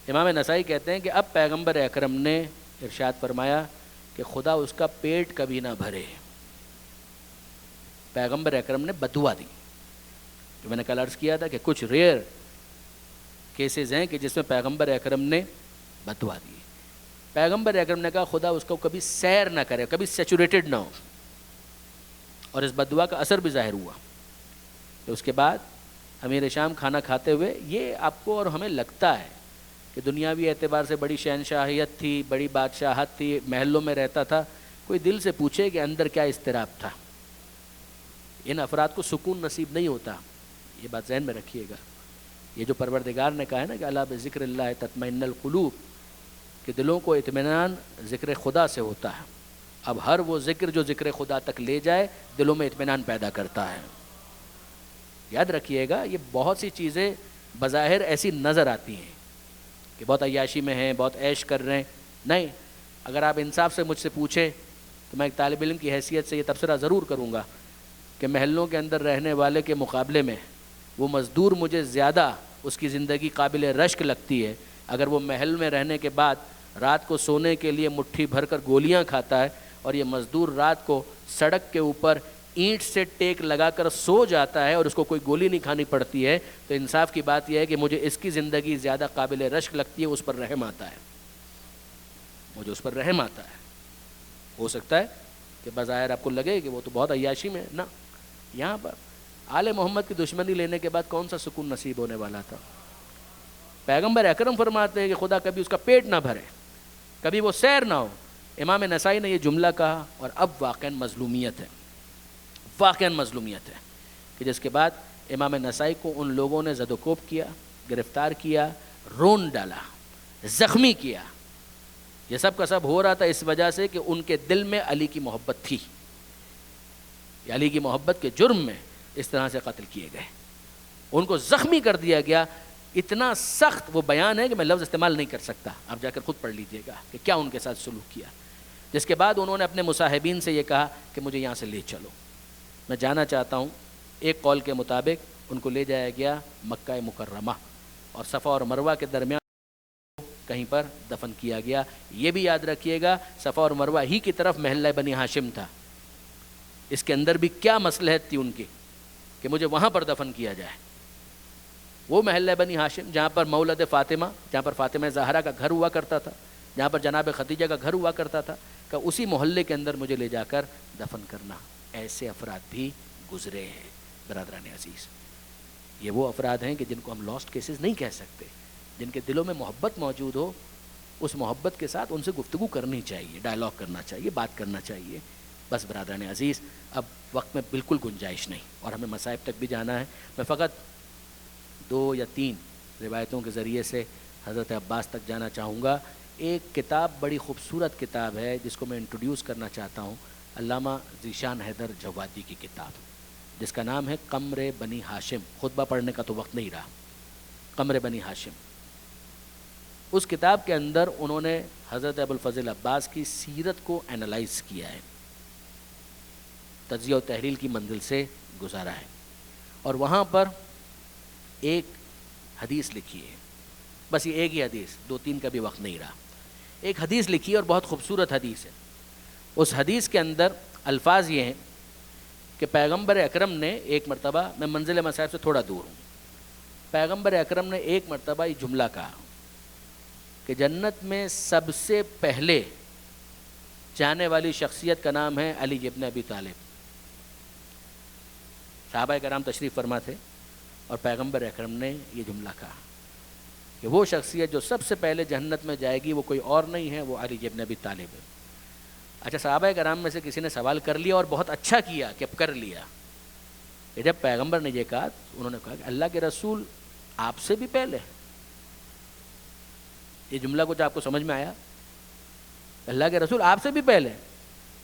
امام نسائی کہتے ہیں کہ اب پیغمبر اکرم نے ارشاد فرمایا کہ خدا اس کا پیٹ کبھی نہ بھرے۔ پیغمبر اکرم نے بدعا دی، جو میں نے کل عرض کیا تھا کہ کچھ ریئر کیسز ہیں کہ جس میں پیغمبر اکرم نے بدعا دی۔ پیغمبر اکرم نے کہا خدا اس کو کبھی سیر نہ کرے، کبھی سیچوریٹڈ نہ ہو، اور اس بدعا کا اثر بھی ظاہر ہوا۔ تو اس کے بعد امیر شام کھانا کھاتے ہوئے، یہ آپ کو اور ہمیں لگتا ہے کہ دنیاوی اعتبار سے بڑی شہنشاہیت تھی، بڑی بادشاہت تھی، محلوں میں رہتا تھا، کوئی دل سے پوچھے کہ اندر کیا اضطراب تھا۔ ان افراد کو سکون نصیب نہیں ہوتا، یہ بات ذہن میں رکھیے گا۔ یہ جو پروردگار نے کہا ہے نا کہ الا بذکر اللہ تطمئن القلوب، کہ دلوں کو اطمینان ذکر خدا سے ہوتا ہے۔ اب ہر وہ ذکر جو ذکر خدا تک لے جائے دلوں میں اطمینان پیدا کرتا ہے۔ یاد رکھیے گا، یہ بہت سی چیزیں بظاہر ایسی نظر آتی ہیں کہ بہت عیاشی میں ہیں، بہت عیش کر رہے ہیں، نہیں، اگر آپ انصاف سے مجھ سے پوچھیں تو میں ایک طالب علم کی حیثیت سے یہ تبصرہ ضرور کروں گا کہ محلوں کے اندر رہنے والے کے مقابلے میں وہ مزدور مجھے زیادہ اس کی زندگی قابل رشک لگتی ہے اگر وہ محل میں رہنے کے بعد رات کو سونے کے لیے مٹھی بھر کر گولیاں کھاتا ہے، اور یہ مزدور رات کو سڑک کے اوپر اینٹ سے ٹیک لگا کر سو جاتا ہے اور اس کو کوئی گولی نہیں کھانی پڑتی ہے، تو انصاف کی بات یہ ہے کہ مجھے اس کی زندگی زیادہ قابل رشک لگتی ہے، اس پر رحم آتا ہے، مجھے اس پر رحم آتا ہے۔ ہو سکتا ہے کہ بظاہر آپ کو لگے کہ وہ تو بہت عیاشی میں ہے، نہ، یہاں پر آل محمد کی دشمنی لینے کے بعد کون سا سکون نصیب ہونے والا تھا؟ پیغمبر اکرم فرماتے ہیں کہ خدا کبھی اس کا پیٹ نہ بھرے، کبھی وہ سیر نہ ہو۔ امام نسائی نے یہ جملہ کہا، اور اب واقعاً مظلومیت ہے، واقعاً مظلومیت ہے کہ جس کے بعد امام نسائی کو ان لوگوں نے زد و کوب کیا، گرفتار کیا، رون ڈالا، زخمی کیا۔ یہ سب کا سب ہو رہا تھا اس وجہ سے کہ ان کے دل میں علی کی محبت تھی، علی کی محبت کے جرم میں اس طرح سے قتل کیے گئے، ان کو زخمی کر دیا گیا۔ اتنا سخت وہ بیان ہے کہ میں لفظ استعمال نہیں کر سکتا، آپ جا کر خود پڑھ لیجئے گا کہ کیا ان کے ساتھ سلوک کیا۔ جس کے بعد انہوں نے اپنے مصاحبین سے یہ کہا کہ مجھے یہاں سے لے چلو، میں جانا چاہتا ہوں۔ ایک قول کے مطابق ان کو لے جایا گیا مکہ مکرمہ، اور صفا اور مروہ کے درمیان کہیں پر دفن کیا گیا۔ یہ بھی یاد رکھیے گا صفا اور مروہ ہی کی طرف محلہ بنی ہاشم تھا، اس کے اندر بھی کیا مصلحت تھی ان کی کہ مجھے وہاں پر دفن کیا جائے۔ وہ محلہ بنی ہاشم جہاں پر مولد فاطمہ، جہاں پر فاطمہ زہرا کا گھر ہوا کرتا تھا، جہاں پر جناب خدیجہ کا گھر ہوا کرتا تھا، کہ اسی محلے کے اندر مجھے لے جا کر دفن کرنا۔ ایسے افراد بھی گزرے ہیں برادران عزیز۔ یہ وہ افراد ہیں کہ جن کو ہم لاسٹ کیسز نہیں کہہ سکتے، جن کے دلوں میں محبت موجود ہو، اس محبت کے ساتھ ان سے گفتگو کرنی چاہیے، ڈائلاگ کرنا چاہیے، بات کرنا چاہیے۔ بس برادران عزیز، اب وقت میں بالکل گنجائش نہیں اور ہمیں مصائب تک بھی جانا ہے۔ میں فقط 2 یا 3 روایتوں کے ذریعے سے حضرت عباس تک جانا چاہوں گا۔ ایک کتاب بڑی خوبصورت کتاب ہے جس کو میں انٹروڈیوس کرنا چاہتا ہوں، علامہ ذیشان حیدر جوادی کی کتاب، جس کا نام ہے قمر بنی ہاشم۔ خطبہ پڑھنے کا تو وقت نہیں رہا۔ قمر بنی ہاشم، اس کتاب کے اندر انہوں نے حضرت ابوالفضل عباس کی سیرت کو اینالائز کیا ہے، تجزیہ و تحلیل کی منزل سے گزارا ہے، اور وہاں پر ایک حدیث لکھی ہے، بس یہ ایک ہی حدیث، 2-3 کا بھی وقت نہیں رہا۔ ایک حدیث لکھی ہے اور بہت خوبصورت حدیث ہے۔ اس حدیث کے اندر الفاظ یہ ہیں کہ پیغمبر اکرم نے ایک مرتبہ، میں منزل مصائب سے تھوڑا دور ہوں، پیغمبر اکرم نے ایک مرتبہ یہ جملہ کہا کہ جنت میں سب سے پہلے جانے والی شخصیت کا نام ہے علی ابن ابی طالب۔ صحابہ کرام تشریف فرما تھے اور پیغمبر اکرم نے یہ جملہ کہا کہ وہ شخصیت جو سب سے پہلے جنت میں جائے گی وہ کوئی اور نہیں ہے، وہ علی ابن ابی طالب ہے۔ اچھا، صحابہ کرام میں سے کسی نے سوال کر لیا اور بہت اچھا کیا کہ اب کر لیا، کہ جب پیغمبر نے یہ کہا انہوں نے کہا کہ اللہ کے رسول آپ سے بھی پہلے۔ یہ جملہ کچھ آپ کو سمجھ میں آیا؟ اللہ کے رسول آپ سے بھی پہلے۔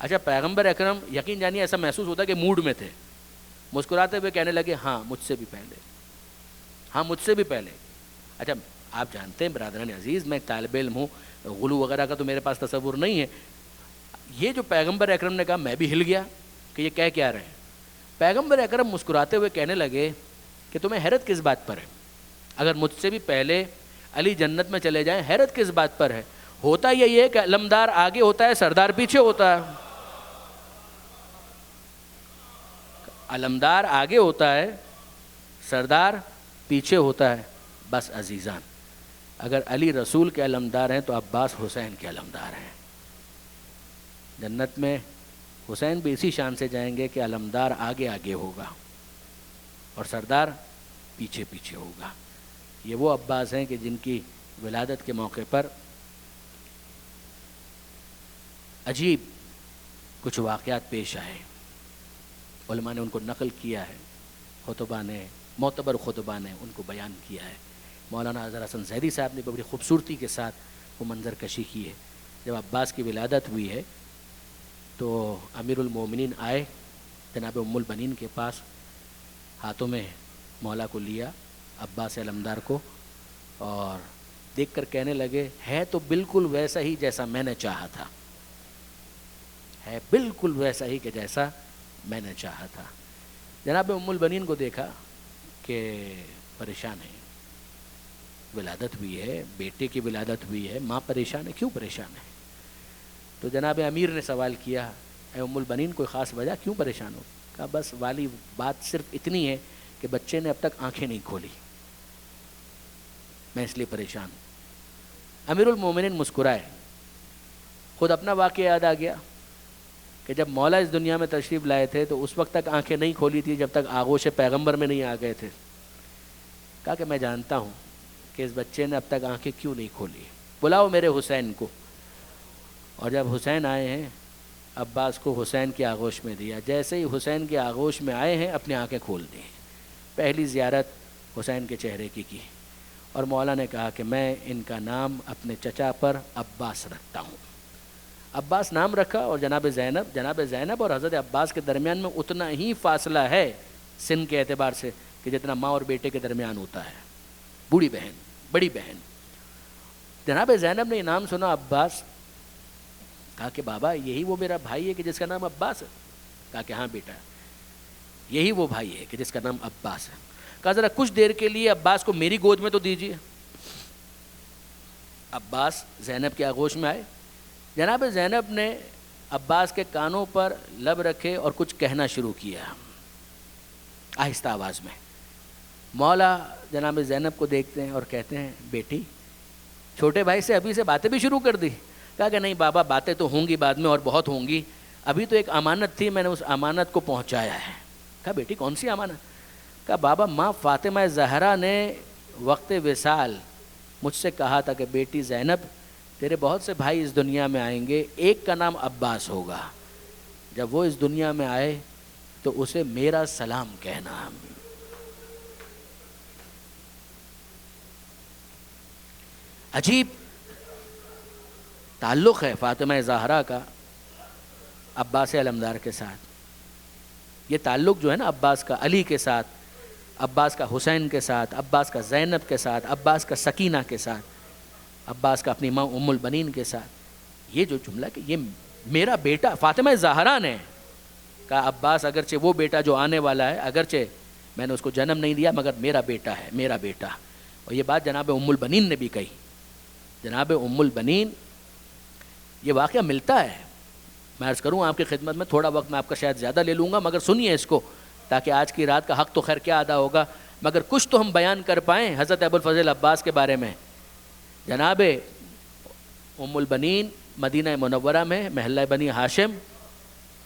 اچھا، پیغمبر اکرم یقین جانیے ایسا محسوس ہوتا ہے کہ موڈ میں تھے، مسکراتے ہوئے کہنے لگے ہاں مجھ سے بھی پہلے، ہاں مجھ سے بھی پہلے۔ اچھا، آپ جانتے ہیں برادران عزیز، میں طالب علم ہوں، غلو وغیرہ کا تو میرے پاس تصور نہیں ہے۔ یہ جو پیغمبر اکرم نے کہا، میں بھی ہل گیا کہ یہ کہہ کیا رہے ہیں۔ پیغمبر اکرم مسکراتے ہوئے کہنے لگے کہ تمہیں حیرت کس بات پر ہے؟ اگر مجھ سے بھی پہلے علی جنت میں چلے جائیں، حیرت کس بات پر ہے؟ ہوتا یہ ہے کہ علمدار آگے ہوتا ہے، سردار پیچھے ہوتا ہے۔ علمدار آگے ہوتا ہے، سردار پیچھے ہوتا ہے۔ بس عزیزان، اگر علی رسول کے علمدار ہیں تو عباس حسین کے علمدار ہیں۔ جنت میں حسین بھی اسی شان سے جائیں گے کہ علمدار آگے آگے ہوگا اور سردار پیچھے پیچھے ہوگا۔ یہ وہ عباس ہیں کہ جن کی ولادت کے موقع پر عجیب کچھ واقعات پیش آئے، علماء نے ان کو نقل کیا ہے، خطبہ نے، معتبر خطبہ نے ان کو بیان کیا ہے۔ مولانا اظہر حسن زیدی صاحب نے بڑی خوبصورتی کے ساتھ وہ منظر کشی کی ہے۔ جب عباس کی ولادت ہوئی ہے تو امیر المومنین آئے جناب ام البنین کے پاس، ہاتھوں میں مولا کو لیا، عباس علمدار کو، اور دیکھ کر کہنے لگے ہے تو بالکل ویسا ہی جیسا میں نے چاہا تھا، ہے بالکل ویسا ہی کہ جیسا میں نے چاہا تھا۔ جناب ام البنین کو دیکھا کہ پریشان ہے، ولادت ہوئی ہے، بیٹے کی ولادت ہوئی ہے، ماں پریشان ہے، کیوں پریشان ہے؟ تو جناب امیر نے سوال کیا اے ام البنین کوئی خاص وجہ، کیوں پریشان ہو؟ کہا بس والی بات صرف اتنی ہے کہ بچے نے اب تک آنکھیں نہیں کھولی، میں اس لیے پریشان ہوں۔ امیر المومنین مسکرائے، خود اپنا واقعہ یاد آ گیا کہ جب مولا اس دنیا میں تشریف لائے تھے تو اس وقت تک آنکھیں نہیں کھولی تھی جب تک آغوش پیغمبر میں نہیں آ گئے تھے۔ کہا کہ میں جانتا ہوں کہ اس بچے نے اب تک آنکھیں کیوں نہیں کھولی، بلاؤ میرے حسین کو۔ اور جب حسین آئے ہیں، عباس کو حسین کی آغوش میں دیا، جیسے ہی حسین کی آغوش میں آئے ہیں اپنی آنکھیں کھول دی۔ پہلی زیارت حسین کے چہرے کی اور مولا نے کہا کہ میں ان کا نام اپنے چچا پر عباس رکھتا ہوں۔ عباس نام رکھا، اور جناب زینب اور حضرت عباس کے درمیان میں اتنا ہی فاصلہ ہے سن کے اعتبار سے کہ جتنا ماں اور بیٹے کے درمیان ہوتا ہے، بوڑھی بہن بڑی بہن۔ جناب زینب نے یہ نام سنا عباس، کہا کہ بابا یہی وہ میرا بھائی ہے کہ جس کا نام عباس ہے؟ کہا کہ ہاں بیٹا یہی وہ بھائی ہے کہ جس کا نام عباس ہے۔ کہا ذرا کچھ دیر کے لیے عباس کو میری گود میں تو دیجیے۔ عباس زینب کے آغوش میں آئے، جناب زینب نے عباس کے کانوں پر لب رکھے اور کچھ کہنا شروع کیا آہستہ آواز میں۔ مولا جناب زینب کو دیکھتے ہیں اور کہتے ہیں بیٹی چھوٹے بھائی سے ابھی سے باتیں بھی شروع کر دی؟ کہا کہ نہیں بابا باتیں تو ہوں گی بعد میں اور بہت ہوں گی، ابھی تو ایک امانت تھی میں نے اس امانت کو پہنچایا ہے۔ کہا بیٹی کون سی امانت؟ کہا بابا ماں فاطمہ زہرا نے وقت وصال مجھ سے کہا تھا کہ بیٹی زینب تیرے بہت سے بھائی اس دنیا میں آئیں گے، ایک کا نام عباس ہوگا، جب وہ اس دنیا میں آئے تو اسے میرا سلام کہنا۔ عجیب تعلق ہے فاطمہ زہرا کا عباس علمدار کے ساتھ۔ یہ تعلق جو ہے نا عباس کا علی کے ساتھ، عباس کا حسین کے ساتھ، عباس کا زینب کے ساتھ، عباس کا سکینہ کے ساتھ، عباس کا اپنی ماں ام البنین کے ساتھ، یہ جو جملہ کہ یہ میرا بیٹا، فاطمہ زہرا نے کہا عباس اگرچہ وہ بیٹا جو آنے والا ہے، اگرچہ میں نے اس کو جنم نہیں دیا مگر میرا بیٹا ہے، میرا بیٹا۔ اور یہ بات جناب ام البنین نے بھی کہی۔ جناب ام البنین، یہ واقعہ ملتا ہے، میں عرض کروں آپ کی خدمت میں، تھوڑا وقت میں آپ کا شاید زیادہ لے لوں گا مگر سنیے اس کو، تاکہ آج کی رات کا حق تو خیر کیا ادا ہوگا مگر کچھ تو ہم بیان کر پائیں حضرت ابوالفضل عباس کے بارے میں۔ جناب ام البنین مدینہ منورہ میں محلہ بنی ہاشم،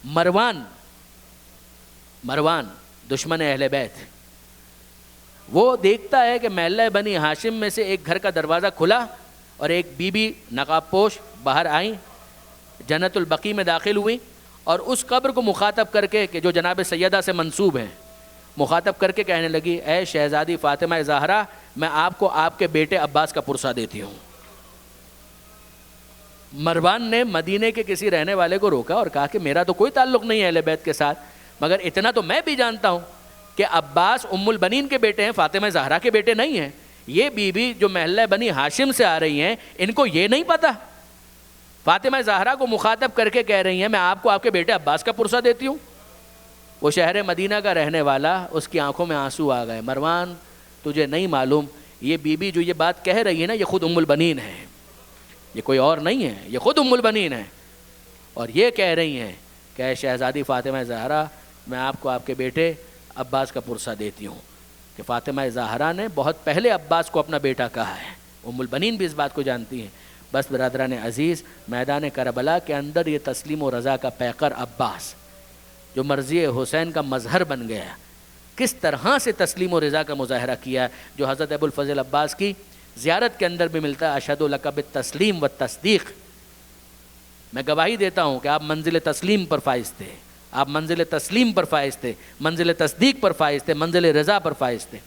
مروان دشمن اہل بیت، وہ دیکھتا ہے کہ محلہ بنی ہاشم میں سے ایک گھر کا دروازہ کھلا اور ایک بی بی نقاب پوش باہر آئیں، جنت البقیع میں داخل ہوئیں، اور اس قبر کو مخاطب کر کے کہ جو جناب سیدہ سے منسوب ہیں، مخاطب کر کے کہنے لگی اے شہزادی فاطمہ زہرا، میں آپ کو آپ کے بیٹے عباس کا پرسہ دیتی ہوں۔ مروان نے مدینے کے کسی رہنے والے کو روکا اور کہا کہ میرا تو کوئی تعلق نہیں ہے اہل بیت کے ساتھ، مگر اتنا تو میں بھی جانتا ہوں کہ عباس ام البنین کے بیٹے ہیں، فاطمہ زہرا کے بیٹے نہیں ہیں۔ یہ بی بی جو محلہ بنی ہاشم سے آ رہی ہیں، ان کو یہ نہیں پتہ؟ فاطمہ زہرا کو مخاطب کر کے کہہ رہی ہیں میں آپ کو آپ کے بیٹے عباس کا پرسہ دیتی ہوں۔ وہ شہر مدینہ کا رہنے والا، اس کی آنکھوں میں آنسو آ گئے۔ مروان تجھے نہیں معلوم یہ بی بی جو یہ بات کہہ رہی ہے نا، یہ خود ام البنین ہے، یہ کوئی اور نہیں ہے، یہ خود ام البنین ہے، اور یہ کہہ رہی ہیں کہ اے شہزادی فاطمہ زہرا، میں آپ کو آپ کے بیٹے عباس کا پرسہ دیتی ہوں۔ کہ فاطمہ زہرا نے بہت پہلے عباس کو اپنا بیٹا کہا ہے، ام البنین بھی اس بات کو جانتی ہیں۔ بس برادران عزیز، میدان کربلا کے اندر یہ تسلیم و رضا کا پیکر عباس جو مرضی حسین کا مظہر بن گیا، کس طرح سے تسلیم و رضا کا مظاہرہ کیا، جو حضرت ابوالفضل عباس کی زیارت کے اندر بھی ملتا ہے۔ اشہد لک بالتسلیم والتصدیق، میں گواہی دیتا ہوں کہ آپ منزل تسلیم پر فائز تھے، آپ منزل تسلیم پر فائز تھے، منزل تصدیق پر فائز تھے، منزل رضا پر فائز تھے۔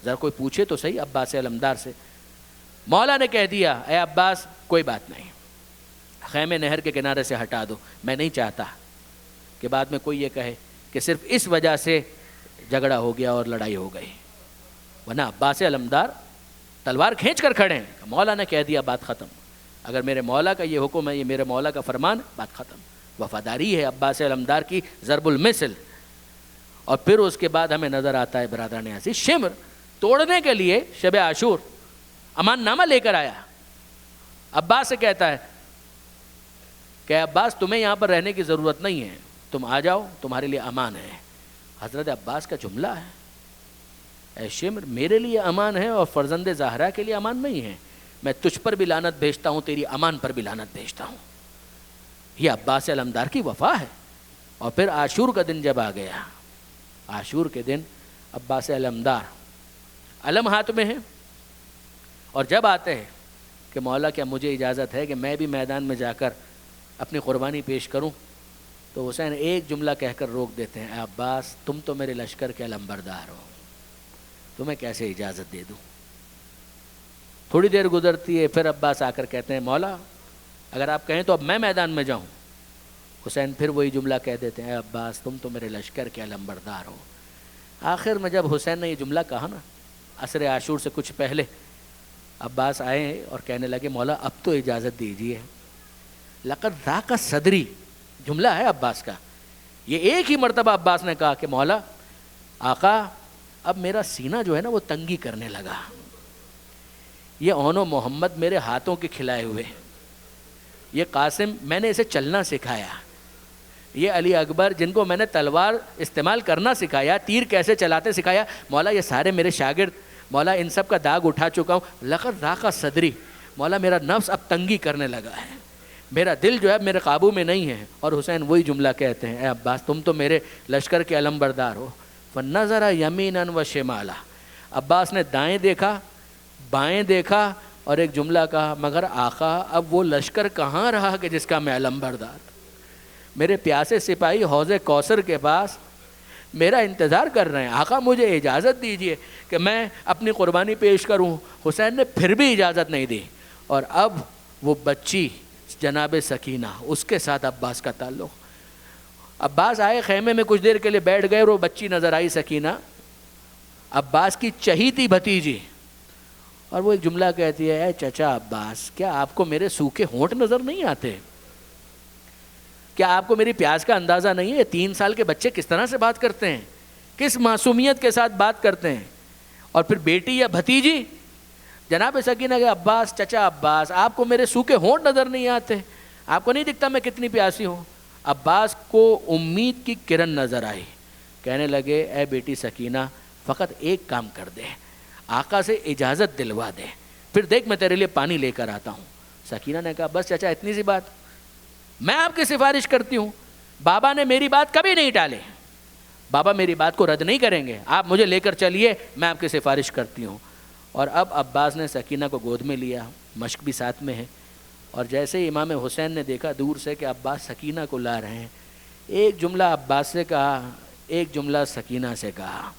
ذرا کوئی پوچھے تو صحیح عباس علمدار سے۔ مولا نے کہہ دیا اے عباس کوئی بات نہیں، خیمے نہر کے کنارے سے ہٹا دو، میں نہیں چاہتا کہ بعد میں کوئی یہ کہے کہ صرف اس وجہ سے جھگڑا ہو گیا اور لڑائی ہو گئی، ورنہ عباس علمدار تلوار کھینچ کر کھڑے ہیں۔ مولا نے کہہ دیا بات ختم، اگر میرے مولا کا یہ حکم ہے، یہ میرے مولا کا فرمان، بات ختم۔ وفاداری ہے عباس علمدار کی ضرب المثل۔ اور پھر اس کے بعد ہمیں نظر آتا ہے برادران عزیز، شمر توڑنے کے لیے شب عاشور امان نامہ لے کر آیا، عباس سے کہتا ہے کہ عباس تمہیں یہاں پر رہنے کی ضرورت نہیں ہے، تم آ جاؤ، تمہارے لیے امان ہے۔ حضرت عباس کا جملہ ہے، اے شمر میرے لیے امان ہے اور فرزند زہرا کے لیے امان نہیں ہے، میں تجھ پر بھی لعنت بھیجتا ہوں، تیری امان پر بھی لعنت بھیجتا ہوں۔ یہ عباس علمدار کی وفا ہے۔ اور پھر عاشور کا دن جب آ گیا، عاشور کے دن عباس علمدار علم ہاتھ میں ہے، اور جب آتے ہیں کہ مولا کیا مجھے اجازت ہے کہ میں بھی میدان میں جا کر اپنی قربانی پیش کروں، تو حسین ایک جملہ کہہ کر روک دیتے ہیں، اے عباس تم تو میرے لشکر کے علمبردار ہو، تمہیں کیسے اجازت دے دوں۔ تھوڑی دیر گزرتی ہے، پھر عباس آ کر کہتے ہیں مولا اگر آپ کہیں تو اب میں میدان میں جاؤں۔ حسین پھر وہی جملہ کہہ دیتے ہیں، اے عباس تم تو میرے لشکر کے علمبردار ہو۔ آخر میں جب حسین نے یہ جملہ کہا نا، عصر عاشور سے کچھ پہلے عباس آئے اور کہنے لگے مولا اب تو اجازت دیجیے۔ لقد ذاق صدری جملہ ہے عباس کا، یہ ایک ہی مرتبہ عباس نے کہا کہ مولا آقا اب میرا سینہ جو ہے نا وہ تنگی کرنے لگا، یہ اون و محمد میرے ہاتھوں کے کھلائے ہوئے، یہ قاسم میں نے اسے چلنا سکھایا، یہ علی اکبر جن کو میں نے تلوار استعمال کرنا سکھایا، تیر کیسے چلاتے سکھایا، مولا یہ سارے میرے شاگرد، مولا ان سب کا داغ اٹھا چکا ہوں۔ لقد ذاق صدری، مولا میرا نفس اب تنگی کرنے لگا ہے، میرا دل جو ہے میرے قابو میں نہیں ہے۔ اور حسین وہی جملہ کہتے ہیں، اے عباس تم تو میرے لشکر کے علمبردار ہو۔ فنظر یمینا و شمالا، عباس نے دائیں دیکھا بائیں دیکھا اور ایک جملہ کہا، مگر آقا اب وہ لشکر کہاں رہا کہ جس کا میں علمبردار، میرے پیاسے سپاہی حوض کوثر کے پاس میرا انتظار کر رہے ہیں، آقا مجھے اجازت دیجئے کہ میں اپنی قربانی پیش کروں۔ حسین نے پھر بھی اجازت نہیں دی، اور اب وہ بچی جناب سکینہ، اس کے ساتھ عباس کا تعلق۔ عباس آئے خیمے میں کچھ دیر کے لیے بیٹھ گئے اور وہ بچی نظر آئی سکینہ، عباس کی چہیتی بھتیجی، اور وہ ایک جملہ کہتی ہے، اے چچا عباس کیا آپ کو میرے سوکھے ہونٹ نظر نہیں آتے؟ کیا آپ کو میری پیاس کا اندازہ نہیں ہے؟ 3 سال کے بچے کس طرح سے بات کرتے ہیں، کس معصومیت کے ساتھ بات کرتے ہیں۔ اور پھر بیٹی یا بھتیجی جناب سکینہ کہ عباس چچا عباس آپ کو میرے سوکھے ہونٹ نظر نہیں آتے؟ آپ کو نہیں دکھتا میں کتنی پیاسی ہوں؟ عباس کو امید کی کرن نظر آئی، کہنے لگے اے بیٹی سکینہ فقط ایک کام کر دے، آقا سے اجازت دلوا دے، پھر دیکھ میں تیرے لیے پانی لے کر آتا ہوں۔ سکینہ نے کہا بس چچا اتنی سی بات، میں آپ کی سفارش کرتی ہوں، بابا نے میری بات کبھی نہیں ٹالے، بابا میری بات کو رد نہیں کریں گے، آپ مجھے لے کر چلیے، میں آپ کی سفارش کرتی ہوں۔ اور اب عباس نے سکینہ کو گود میں لیا، مشک بھی ساتھ میں ہے، اور جیسے ہی امام حسین نے دیکھا دور سے کہ عباس سکینہ کو لا رہے ہیں، ایک جملہ عباس سے کہا، ایک جملہ سکینہ سے کہا۔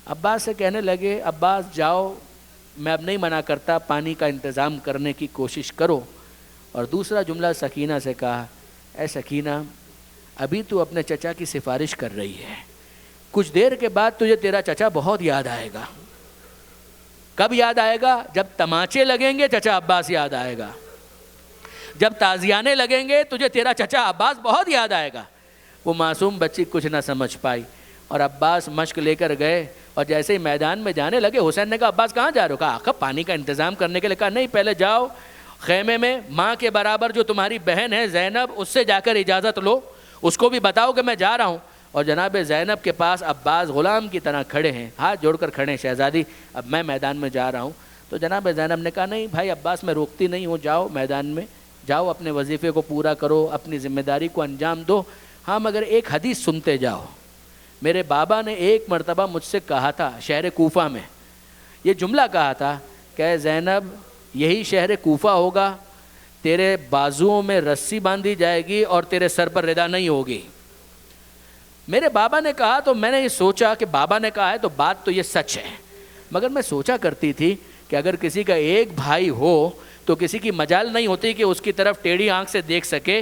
عباس سے کہنے لگے عباس جاؤ، میں اب نہیں منع کرتا، پانی کا انتظام کرنے کی کوشش کرو۔ اور دوسرا جملہ سکینہ سے کہا، اے سکینہ ابھی تو اپنے چچا کی سفارش کر رہی ہے، کچھ دیر کے بعد تجھے تیرا چچا بہت یاد آئے گا۔ کب یاد آئے گا؟ جب تماچے لگیں گے چچا عباس یاد آئے گا، جب تازیانے لگیں گے تجھے تیرا چچا عباس بہت یاد آئے گا۔ وہ معصوم بچی کچھ نہ سمجھ پائی، اور عباس مشق لے کر گئے، اور جیسے ہی میدان میں جانے لگے حسین نے کہا عباس کہاں جا رہے ہو؟ کہا آقا پانی کا انتظام کرنے کے لیے۔ کہا نہیں، پہلے جاؤ خیمے میں ماں کے برابر جو تمہاری بہن ہے زینب، اس سے جا کر اجازت لو، اس کو بھی بتاؤ کہ میں جا رہا ہوں۔ اور جناب زینب کے پاس عباس غلام کی طرح کھڑے ہیں، ہاتھ جوڑ کر کھڑے ہیں، شہزادی اب میں میدان میں جا رہا ہوں۔ تو جناب زینب نے کہا نہیں بھائی عباس میں روکتی نہیں ہوں، جاؤ میدان میں جاؤ، اپنے وظیفے کو پورا کرو، اپنی ذمہ داری کو انجام دو، ہاں مگر ایک حدیث سنتے جاؤ۔ میرے بابا نے ایک مرتبہ مجھ سے کہا تھا شہر کوفہ میں، یہ جملہ کہا تھا کہ زینب یہی شہر کوفہ ہوگا، تیرے بازوؤں میں رسی باندھی جائے گی اور تیرے سر پر ردا نہیں ہوگی۔ میرے بابا نے کہا تو میں نے یہ سوچا کہ بابا نے کہا ہے تو بات تو یہ سچ ہے، مگر میں سوچا کرتی تھی کہ اگر کسی کا ایک بھائی ہو تو کسی کی مجال نہیں ہوتی کہ اس کی طرف ٹیڑھی آنکھ سے دیکھ سکے،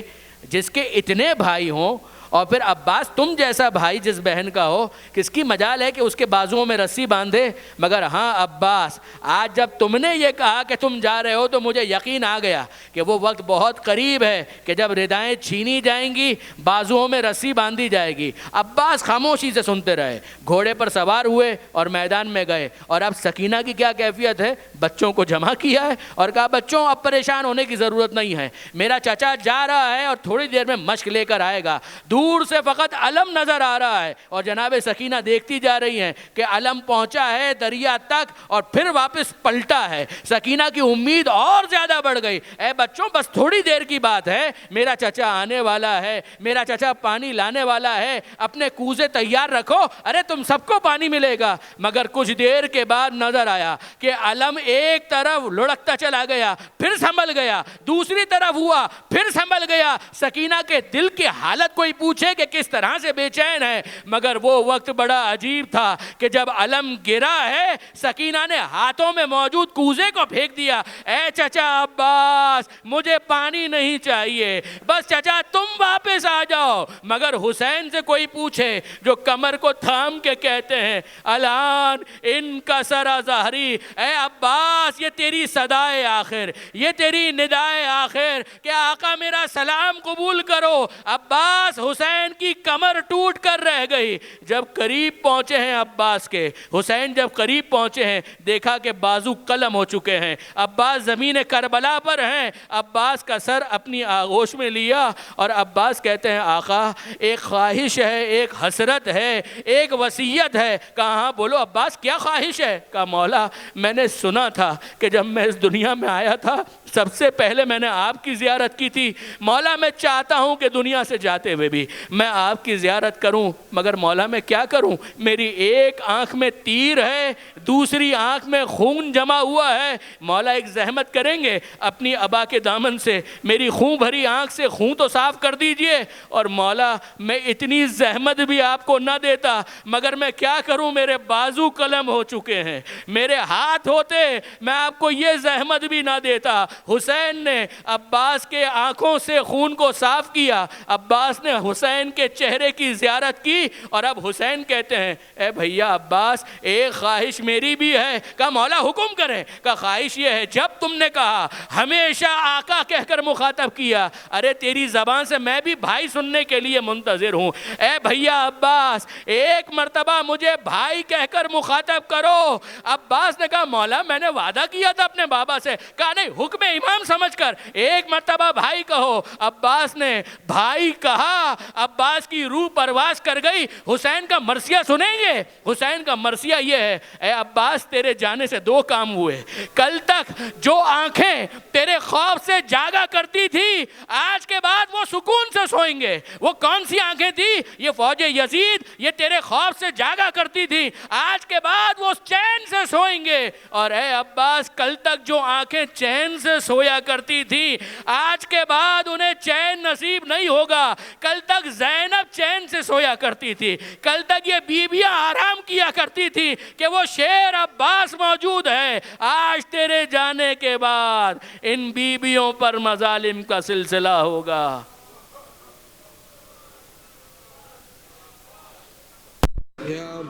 جس کے اتنے بھائی ہوں، اور پھر عباس تم جیسا بھائی جس بہن کا ہو، کس کی مجال ہے کہ اس کے بازوؤں میں رسی باندھے۔ مگر ہاں عباس آج جب تم نے یہ کہا کہ تم جا رہے ہو تو مجھے یقین آ گیا کہ وہ وقت بہت قریب ہے کہ جب ردائیں چھینی جائیں گی، بازوؤں میں رسی باندھی جائے گی۔ عباس خاموشی سے سنتے رہے، گھوڑے پر سوار ہوئے اور میدان میں گئے۔ اور اب سکینہ کی کیا کیفیت ہے؟ بچوں کو جمع کیا ہے اور کہا بچوں اب پریشان ہونے کی ضرورت نہیں ہے، میرا چچا جا رہا ہے اور تھوڑی دیر میں مشق لے کر آئے گا، دور سے فقط علم نظر آ رہا ہے، اور جناب سکینہ دیکھتی جا رہی ہیں کہ علم پہنچا ہے دریا تک اور پھر واپس پلٹا ہے۔ سکینہ کی امید اور زیادہ بڑھ گئی، اے بچوں بس تھوڑی دیر کی بات ہے، میرا چچا آنے والا ہے، میرا چچا پانی لانے والا ہے، اپنے کوزے تیار رکھو، ارے تم سب کو پانی ملے گا۔ مگر کچھ دیر کے بعد نظر آیا کہ علم ایک طرف لڑکتا چلا گیا، پھر سنبھل گیا، دوسری طرف ہوا، پھر سنبھل گیا۔ سکینہ کے دل کی حالت کوئی پوچھے کہ کس طرح سے بے چین ہے، مگر وہ وقت بڑا عجیب تھا کہ جب علم گرا ہے، سکینہ نے ہاتھوں میں موجود کوزے کو پھینک دیا۔ اے چچا عباس، مجھے پانی نہیں چاہیے، بس چچا تم واپس آ جاؤ۔ مگر حسین سے کوئی پوچھے جو کمر کو تھام کے کہتے ہیں الان ان کا سرا ظہری، اے عباس یہ تیری صدائے آخر، یہ تیری ندائے آخر کہ آقا میرا سلام قبول کرو۔ عباس، حسین کی کمر ٹوٹ کر رہ گئی۔ جب قریب پہنچے ہیں عباس کے، حسین جب قریب پہنچے ہیں، دیکھا کہ بازو قلم ہو چکے ہیں، عباس زمین کربلا پر ہیں۔ عباس کا سر اپنی آغوش میں لیا اور عباس کہتے ہیں آقا ایک خواہش ہے، ایک حسرت ہے، ایک وصیت ہے۔ کہا ہاں بولو عباس کیا خواہش ہے؟ کہا مولا میں نے سنا تھا کہ جب میں اس دنیا میں آیا تھا سب سے پہلے میں نے آپ کی زیارت کی تھی، مولا میں چاہتا ہوں کہ دنیا سے جاتے ہوئے بھی میں آپ کی زیارت کروں، مگر مولا میں کیا کروں، میری ایک آنکھ میں تیر ہے، دوسری آنکھ میں خون جمع ہوا ہے، مولا ایک زحمت کریں گے اپنی ابا کے دامن سے میری خون بھری آنکھ سے خون تو صاف کر دیجئے۔ اور مولا میں اتنی زحمت بھی آپ کو نہ دیتا، مگر میں کیا کروں، میرے بازو قلم ہو چکے ہیں، میرے ہاتھ ہوتے میں آپ کو یہ زحمت بھی نہ دیتا۔ حسین نے عباس کے آنکھوں سے خون کو صاف کیا، عباس نے حسین کے چہرے کی زیارت کی، اور اب حسین کہتے ہیں اے بھیا عباس ایک خواہش میری بھی ہے۔ کہا مولا حکم کریں۔ کہا خواہش یہ ہے جب تم نے کہا ہمیشہ آقا کہہ کر مخاطب کیا، ارے تیری زبان سے میں بھی بھائی سننے کے لیے منتظر ہوں، اے بھیا عباس ایک مرتبہ مجھے بھائی کہہ کر مخاطب کرو۔ عباس نے کہا مولا میں نے وعدہ کیا تھا اپنے بابا سے۔ کہا نہیں، حکم امام سمجھ کر ایک مرتبہ بھائی کہو۔ عباس نے بھائی کہا، عباس کی روح پرواز کر گئی۔ حسین کا مرثیہ سنیں گے؟ حسین کا مرثیہ یہ ہے اے عباس تیرے جانے سے دو کام ہوئے، کل تک جو آنکھیں تیرے خوف سے جاگا کرتی تھی آج کے بعد وہ سکون سے سوئیں گے۔ وہ کون سی آنکھیں تھی؟ یہ فوج یزید، یہ تیرے خوف سے جاگا کرتی تھی، آج کے بعد وہ چین سے سوئیں گے۔ اور اے عباس کل تک جو آنکھیں چین سے سویا کرتی تھی آج کے بعد انہیں چین نصیب نہیں ہوگا۔ کل تک زینب چین سے سویا کرتی تھی، کل تک یہ بیویاں آرام کیا کرتی تھی کہ وہ شیر عباس موجود ہے، آج تیرے جانے کے بعد ان بیویوں پر مظالم کا سلسلہ ہوگا۔ یا